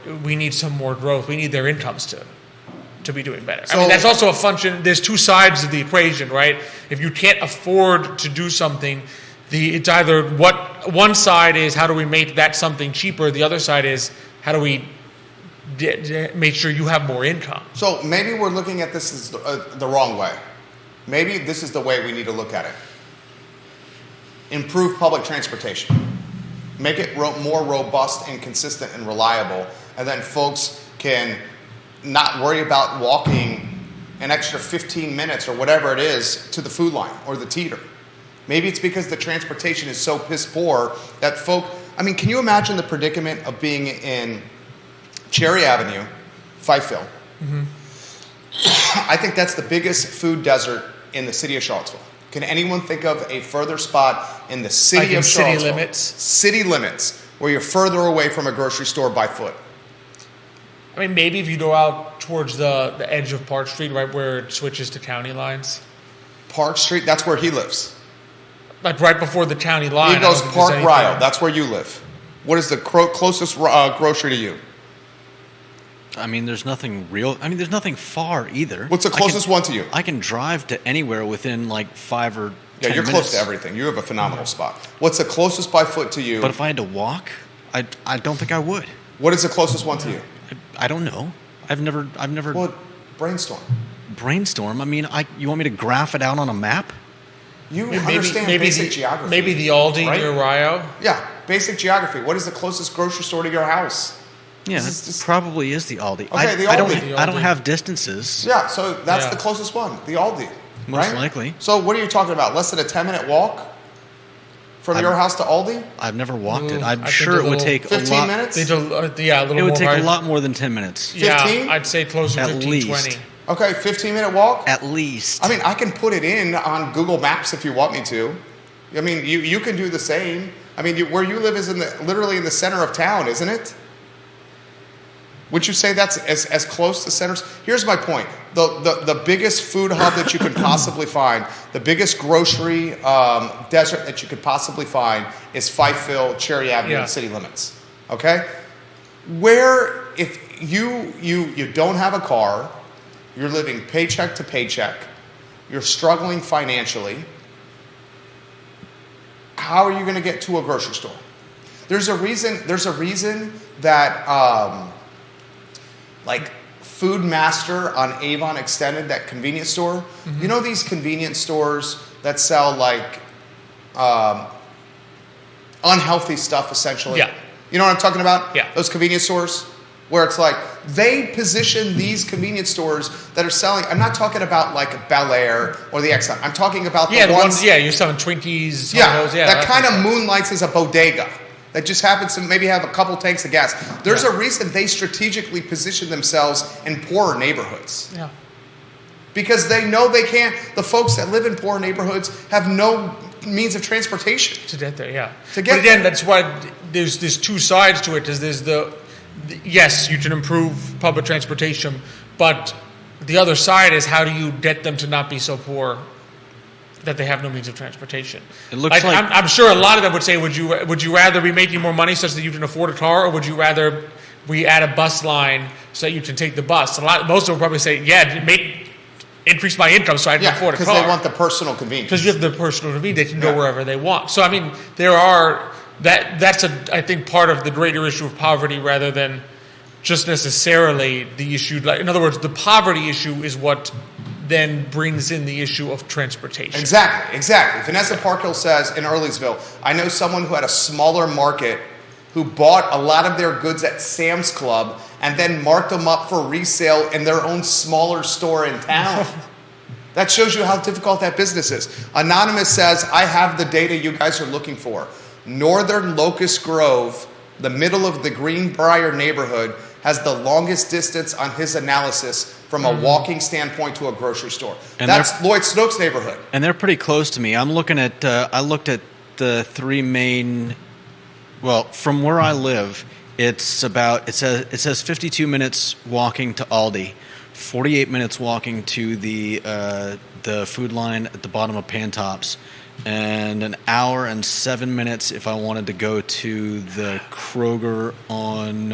growth. We need their incomes to be doing better. I mean, that's also a function. There's two sides of the equation, right? If you can't afford to do something, it's either one side is how do we make that something cheaper. The other side is how do we make sure you have more income. So maybe we're looking at this as the wrong way. Maybe this is the way we need to look at it. Improve public transportation. Make it more robust and consistent and reliable. And then folks can not worry about walking an extra 15 minutes or whatever it is to the food line or the teeter. Maybe it's because the transportation is so piss poor that can you imagine the predicament of being in Cherry Avenue, Fifeville? Mm-hmm. I think that's the biggest food desert in the city of Charlottesville. Can anyone think of a further spot in the city of Charlottesville? City limits, where you're further away from a grocery store by foot. I mean, maybe if you go out towards the edge of Park Street, right where it switches to county lines. Park Street, that's where he lives. Like right before the county line. He goes Park Ryle, that's where you live. What is the closest grocery to you? I mean, there's nothing far either. What's the closest one to you? I can drive to anywhere within like 5 or 10 minutes. Yeah, you're close to everything. You have a phenomenal spot. What's the closest by foot to you? But if I had to walk, I don't think I would. What is the closest one to you? I don't know. I've never. Well, brainstorm. Brainstorm? I mean, you want me to graph it out on a map? You understand basic geography. Maybe the Aldi right? near Rio. Yeah, basic geography. What is the closest grocery store to your house? Yeah, it probably is the Aldi. Okay, the Aldi. I don't have distances. Yeah, so that's the closest one, the Aldi. Most likely. So what are you talking about? Less than a 10-minute walk from your house to Aldi? I've never walked it. I'm I sure think it would take 15 minutes? A little It would take more. a lot more than 10 minutes. 15? Yeah, I'd say closer to At 15, least. 20. Okay, 15-minute walk? At least. I mean, I can put it in on Google Maps if you want me to. I mean, you can do the same. I mean, where you live is literally in the center of town, isn't it? Would you say that's as close to centers? Here's my point. The biggest food hub that you can possibly find, the biggest grocery desert that you could possibly find is Fifeville, Cherry Avenue, and city limits. Okay? Where if you don't have a car, you're living paycheck to paycheck, you're struggling financially, how are you going to get to a grocery store? There's a reason that like Food Master on Avon Extended, that convenience store. Mm-hmm. You know these convenience stores that sell like unhealthy stuff, essentially? Yeah. You know what I'm talking about? Yeah. Those convenience stores where it's like they position these convenience stores that are selling. I'm not talking about like Bel Air or the Exxon. I'm talking about the ones. Yeah, you're selling Twinkies. Yeah, those, that kind of moonlights as a bodega. That just happens to maybe have a couple tanks of gas. There's a reason they strategically position themselves in poorer neighborhoods. Yeah. Because they know they can't, the folks that live in poor neighborhoods have no means of transportation. To get there, yeah. To get but again, that's why there's two sides to it. There's yes, you can improve public transportation, but the other side is how do you get them to not be so poor that they have no means of transportation. It looks like I'm sure a lot of them would say, would you rather be making more money such that you can afford a car, or would you rather we add a bus line so that you can take the bus? Most of them would probably say, increase my income so I can afford a car. Because they want the personal convenience. Because you have the personal convenience, they can go wherever they want. So I mean, that's I think part of the greater issue of poverty rather than just necessarily the issue. Like, in other words, the poverty issue is what then brings in the issue of transportation. Exactly. Vanessa Parkhill says in Earlysville, I know someone who had a smaller market who bought a lot of their goods at Sam's Club and then marked them up for resale in their own smaller store in town. That shows you how difficult that business is. Anonymous says, I have the data you guys are looking for. Northern Locust Grove, the middle of the Greenbrier neighborhood, has the longest distance on his analysis from a walking standpoint to a grocery store. And that's Lloyd Snooks' neighborhood. And they're pretty close to me. I'm looking at, I looked at the three main, well, from where I live, it says 52 minutes walking to Aldi, 48 minutes walking to the food line at the bottom of Pantops, and an hour and 7 minutes if I wanted to go to the Kroger on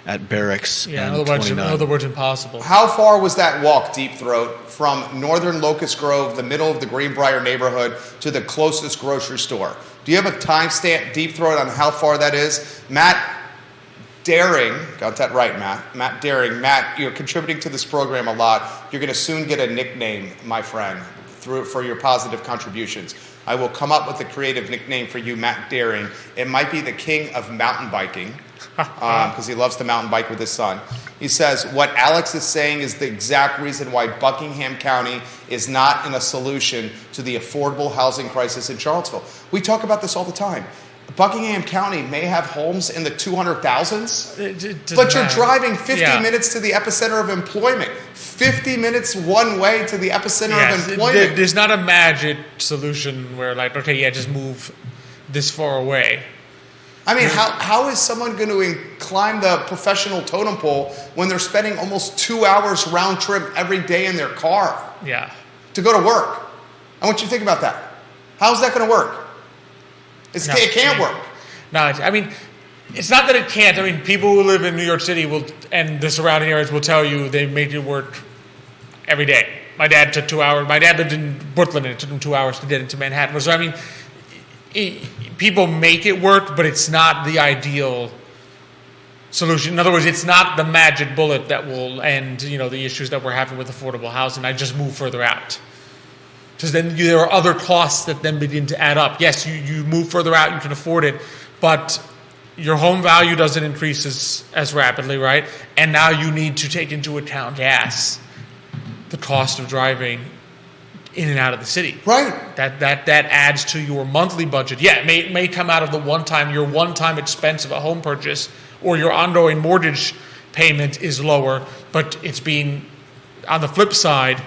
at Barracks. Yeah, in other words, impossible. How far was that walk, Deep Throat, from Northern Locust Grove, the middle of the Greenbrier neighborhood, to the closest grocery store? Do you have a timestamp, Deep Throat, on how far that is? Matt Daring, got that right, Matt Daring. Matt, you're contributing to this program a lot. You're going to soon get a nickname, my friend, for your positive contributions. I will come up with a creative nickname for you, Matt Daring. It might be the king of mountain biking, because he loves to mountain bike with his son. He says, what Alex is saying is the exact reason why Buckingham County is not in a solution to the affordable housing crisis in Charlottesville. We talk about this all the time. Buckingham County may have homes in the 200,000s, but you're driving 50 minutes to the epicenter of employment. 50 minutes one way to the epicenter of employment. There's not a magic solution where, like, okay, just move this far away. I mean, how is someone going to climb the professional totem pole when they're spending almost 2 hours round trip every day in their car to go to work? I want you to think about that. How's that going to work? It can't work. No, I mean, it's not that it can't. I mean, people who live in New York City and the surrounding areas will tell you they make it work every day. My dad took 2 hours. My dad lived in Brooklyn, and it took him 2 hours to get into Manhattan. So, I mean, people make it work, but it's not the ideal solution. In other words, it's not the magic bullet that will end, the issues that we're having with affordable housing. I just move further out. Because then there are other costs that then begin to add up. Yes, you move further out, you can afford it, but your home value doesn't increase as rapidly, right? And now you need to take into account gas, the cost of driving in and out of the city. Right. That adds to your monthly budget. Yeah, it may come out of your one-time expense of a home purchase, or your ongoing mortgage payment is lower, but it's being, on the flip side,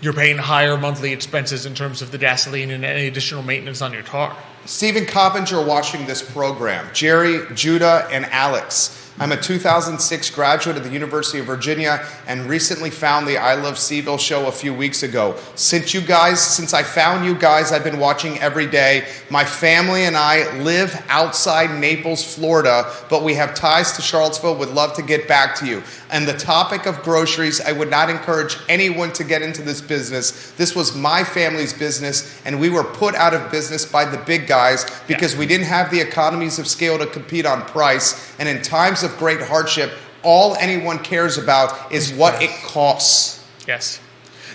you're paying higher monthly expenses in terms of the gasoline and any additional maintenance on your car. Stephen Coppinger watching this program. Jerry, Judah, and Alex. I'm a 2006 graduate of the University of Virginia and recently found the I Love CVille show a few weeks ago. Since I found you guys, I've been watching every day. My family and I live outside Naples, Florida, but we have ties to Charlottesville. Would love to get back to you. And the topic of groceries, I would not encourage anyone to get into this business. This was my family's business, and we were put out of business by the big guys because we didn't have the economies of scale to compete on price. And in times of great hardship, all anyone cares about is what it costs. Yes.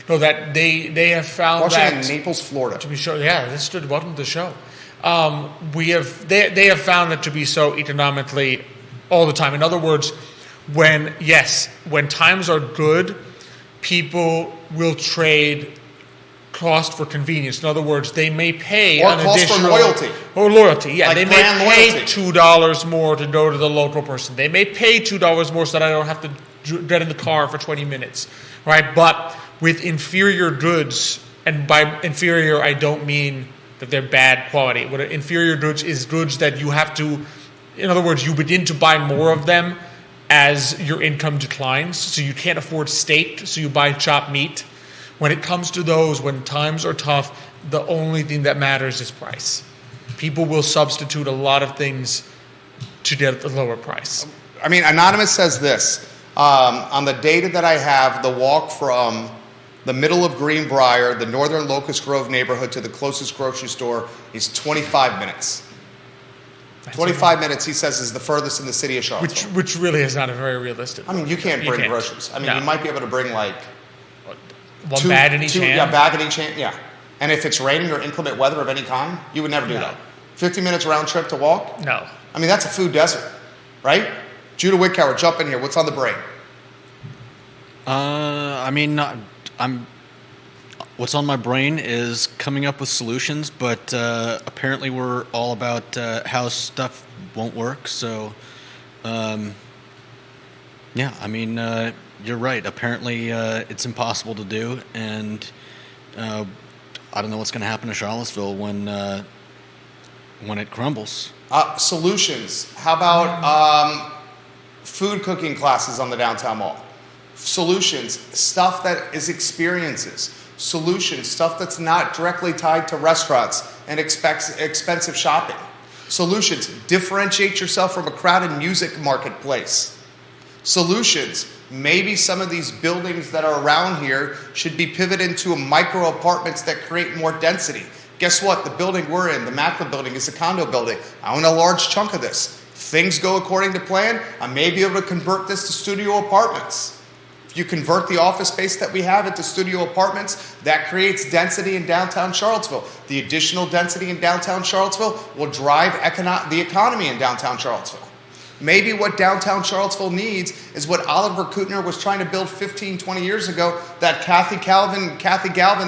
No, that they have found watching that in Naples, Florida. To be sure, yeah, this stood welcome to the show. They have found it to be so economically all the time. In other words, when times are good, people will trade cost for convenience. In other words, they may pay or an cost additional for loyalty. Or loyalty, yeah. Like they may pay loyalty. $2 more to go to the local person. They may pay $2 more so that I don't have to get in the car for 20 minutes, right? But with inferior goods, and by inferior I don't mean that they're bad quality. What inferior goods is goods that you have to, in other words, you begin to buy more of them as your income declines. So you can't afford steak, so you buy chopped meat. When it comes to those, when times are tough, the only thing that matters is price. People will substitute a lot of things to get the lower price. I mean, Anonymous says this. On the data that I have, the walk from the middle of Greenbrier, the northern Locust Grove neighborhood, to the closest grocery store is 25 minutes. 25 minutes, he says, is the furthest in the city of Charlottesville. Which really is not a very realistic. I mean, you can't bring groceries. I mean, you might be able to bring like one bag in each hand. Yeah, bag in each hand, yeah. And if it's raining or inclement weather of any kind, you would never do that. 50 minutes round trip to walk? No. I mean, that's a food desert, right? Judah Wickower, jump in here. What's on the brain? What's on my brain is coming up with solutions, but apparently we're all about how stuff won't work. So, you're right. Apparently, it's impossible to do, and I don't know what's going to happen to Charlottesville when it crumbles. Solutions. How about food cooking classes on the downtown mall? Solutions. Stuff that is experiences. Solutions. Stuff that's not directly tied to restaurants and expensive shopping. Solutions. Differentiate yourself from a crowded music marketplace. Solutions. Maybe some of these buildings that are around here should be pivoted into micro apartments that create more density. Guess what? The building we're in, the Macklin building, is a condo building. I own a large chunk of this. If things go according to plan, I may be able to convert this to studio apartments. If you convert the office space that we have into studio apartments, that creates density in downtown Charlottesville. The additional density in downtown Charlottesville will drive the economy in downtown Charlottesville. Maybe what downtown Charlottesville needs is what Oliver Kutner was trying to build 15, 20 years ago, that Kathy Galvin,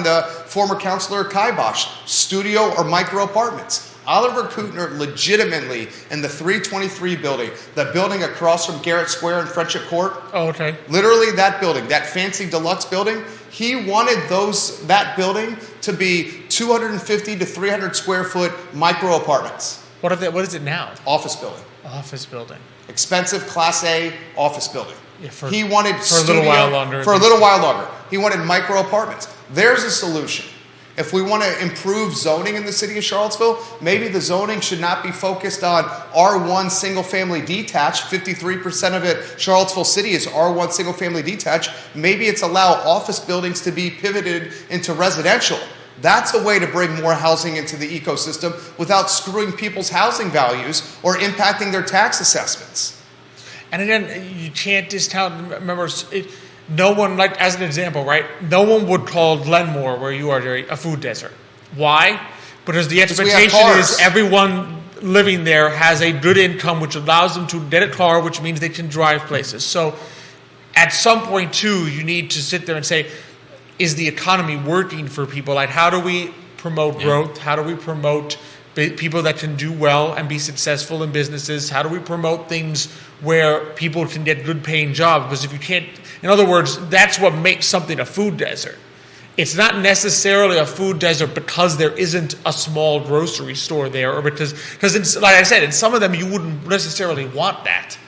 the former councilor of Kibosh, studio or micro apartments. Oliver Kutner legitimately, in the 323 building, the building across from Garrett Square and Friendship Court. Oh, okay. Literally that building, that fancy deluxe building, he wanted that building to be 250 to 300 square foot micro apartments. What is it now? Office building. Office building. Expensive Class A office building. Yeah, for he wanted a little while longer. For a little while longer. He wanted micro apartments. There's a solution. If we want to improve zoning in the city of Charlottesville, maybe the zoning should not be focused on R1 single family detached. 53% of it, Charlottesville City, is R1 single family detached. Maybe it's allow office buildings to be pivoted into residential. That's a way to bring more housing into the ecosystem without screwing people's housing values or impacting their tax assessments. And again, you can't discount. Remember, no one, like as an example, right? No one would call Glenmore, where you are, Jerry, a food desert. Why? Because the expectation is everyone living there has a good income, which allows them to get a car, which means they can drive places. So at some point, too, you need to sit there and say, is the economy working for people? Like, how do we promote growth? How do we promote people that can do well and be successful in businesses? How do we promote things where people can get good paying jobs? Because if you can't, in other words, that's what makes something a food desert. It's not necessarily a food desert because there isn't a small grocery store there, or because like I said, in some of them you wouldn't necessarily want that,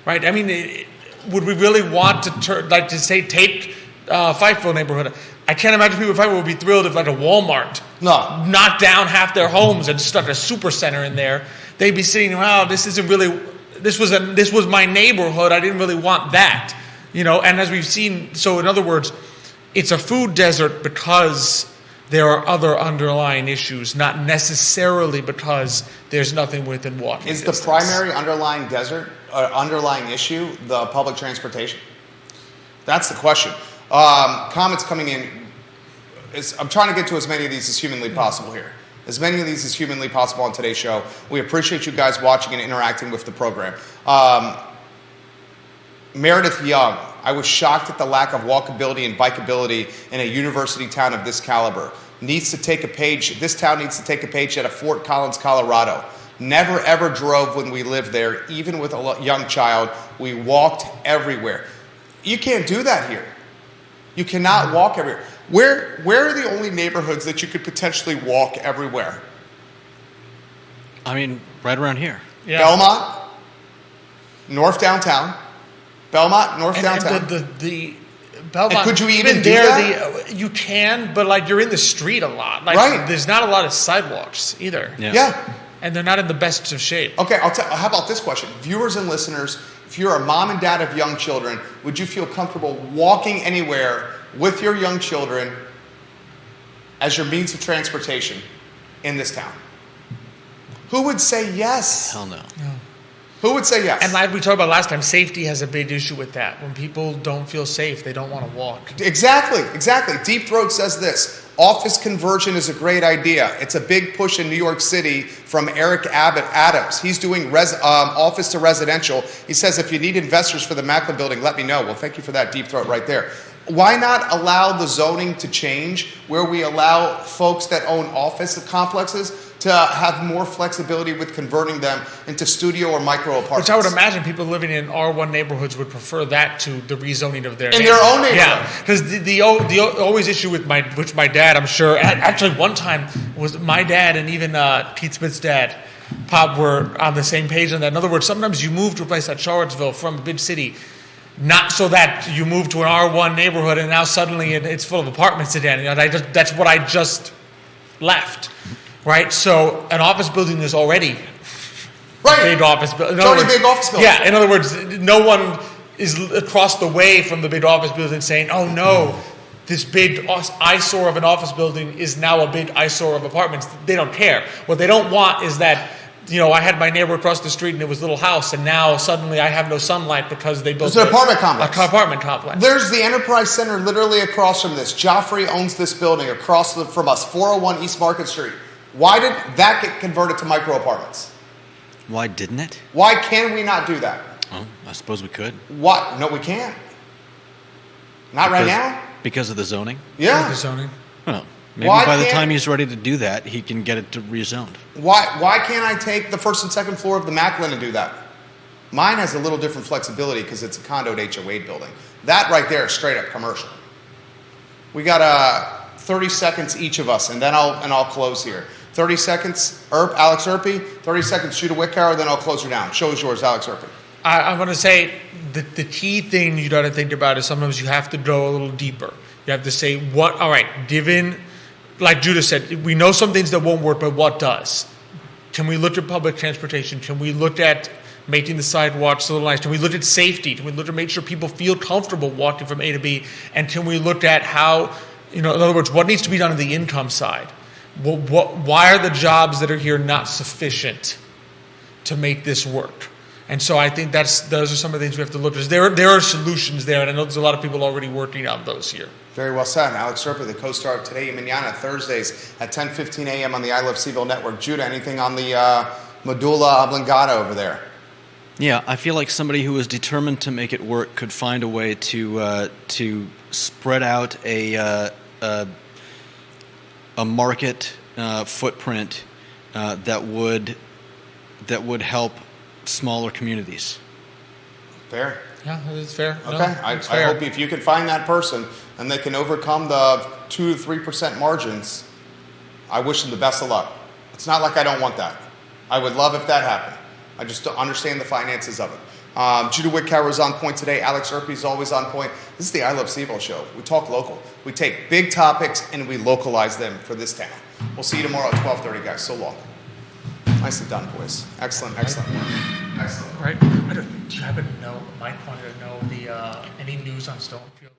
right? I mean, would we really want to take Fifeville neighborhood? I can't imagine people in Fifeville would be thrilled if like a Walmart knocked down half their homes and stuck a super center in there. They'd be sitting, wow, this was my neighborhood. I didn't really want that, And as we've seen, so in other words, it's a food desert because there are other underlying issues, not necessarily because there's nothing within walking distance. The primary underlying issue the public transportation? That's the question. Comments coming in. I'm trying to get to as many of these as humanly possible here. As many of these as humanly possible on today's show. We appreciate you guys watching and interacting with the program. Meredith Young, I was shocked at the lack of walkability and bikeability in a university town of this caliber. This town needs to take a page out of Fort Collins, Colorado. Never ever drove when we lived there, even with a young child. We walked everywhere. You can't do that here. You cannot walk everywhere. Where are the only neighborhoods that you could potentially walk everywhere? I mean, right around here. Yeah. Belmont, North Downtown. Belmont, North Downtown. The Belmont. And could you even do that? You can, but like you're in the street a lot. Like, right. There's not a lot of sidewalks either. Yeah. And they're not in the best of shape. Okay, how about this question? Viewers and listeners, if you're a mom and dad of young children, would you feel comfortable walking anywhere with your young children as your means of transportation in this town? Who would say yes? Hell no. Who would say yes? And like we talked about last time, safety has a big issue with that. When people don't feel safe, they don't want to walk. Exactly. Deep Throat says this: office conversion is a great idea. It's a big push in New York City from Eric Adams. He's doing office to residential. He says, if you need investors for the Macklin building, let me know. Well, thank you for that, Deep Throat, right there. Why not allow the zoning to change where we allow folks that own office complexes to have more flexibility with converting them into studio or micro apartments? Which I would imagine people living in R1 neighborhoods would prefer that to the rezoning of their in their own neighborhood. Yeah, because the always issue with my dad, I'm sure, actually one time was my dad and even Pete Smith's dad, Pop, were on the same page on that. In other words, sometimes you move to a place like Charlottesville from a big city, not so that you move to an R1 neighborhood and now suddenly it's full of apartments again. That's what I just left, right? So an office building is already a big office building. It's already a big office building. Yeah, in other words, no one is across the way from the big office building saying, oh no, this big eyesore of an office building is now a big eyesore of apartments. They don't care. What they don't want is that, I had my neighbor across the street and it was a little house, and now suddenly I have no sunlight because they built an apartment complex. An apartment complex. There's the Enterprise Center literally across from this. Joffrey owns this building across from us, 401 East Market Street. Why did that get converted to micro apartments? Why didn't it? Why can we not do that? Oh, I suppose we could. What? No, we can't. Not right now. Because of the zoning? Yeah. The zoning. Well, maybe by the time he's ready to do that, he can get it to rezoned. Why can't I take the first and second floor of the Macklin and do that? Mine has a little different flexibility because it's a condoed HOA building. That right there is straight up commercial. We got 30 seconds each of us, and then I'll close here. 30 seconds, Alex Urpí. 30 seconds, Judah Wickower, then I'll close her down. Show is yours, Alex Urpí. I'm going to say the key thing you got to think about is sometimes you have to go a little deeper. You have to say, all right, given, like Judah said, we know some things that won't work, but what does? Can we look at public transportation? Can we look at making the sidewalks a little nice? Can we look at safety? Can we look at make sure people feel comfortable walking from A to B? And can we look at how, in other words, what needs to be done on the income side? Why are the jobs that are here not sufficient to make this work? And so I think those are some of the things we have to look at. There are solutions there, and I know there's a lot of people already working on those here. Very well said. Alex Urpí, the co-star of Today y Mañana, Thursdays at 10:15 a.m. on the I Love CVille Network. Judah, anything on the medulla oblongata over there? Yeah, I feel like somebody who is determined to make it work could find a way to spread out a market footprint that would help smaller communities. Fair. Yeah, it's fair. Okay. No, I fair. hope if you can find that person and they can overcome the 2 to 3% margins, I wish them the best of luck. It's not like I don't want that. I would love if that happened. I just don't understand the finances of it. Judah Wickower is on point today. Alex Urpí is always on point. This is the I Love CVille Show. We talk local. We take big topics and we localize them for this town. We'll see you tomorrow at 12:30, guys. So long. Nicely done, boys. Excellent, excellent work. Excellent. Right. Do you happen to know, Mike wanted to know any news on Stonefield?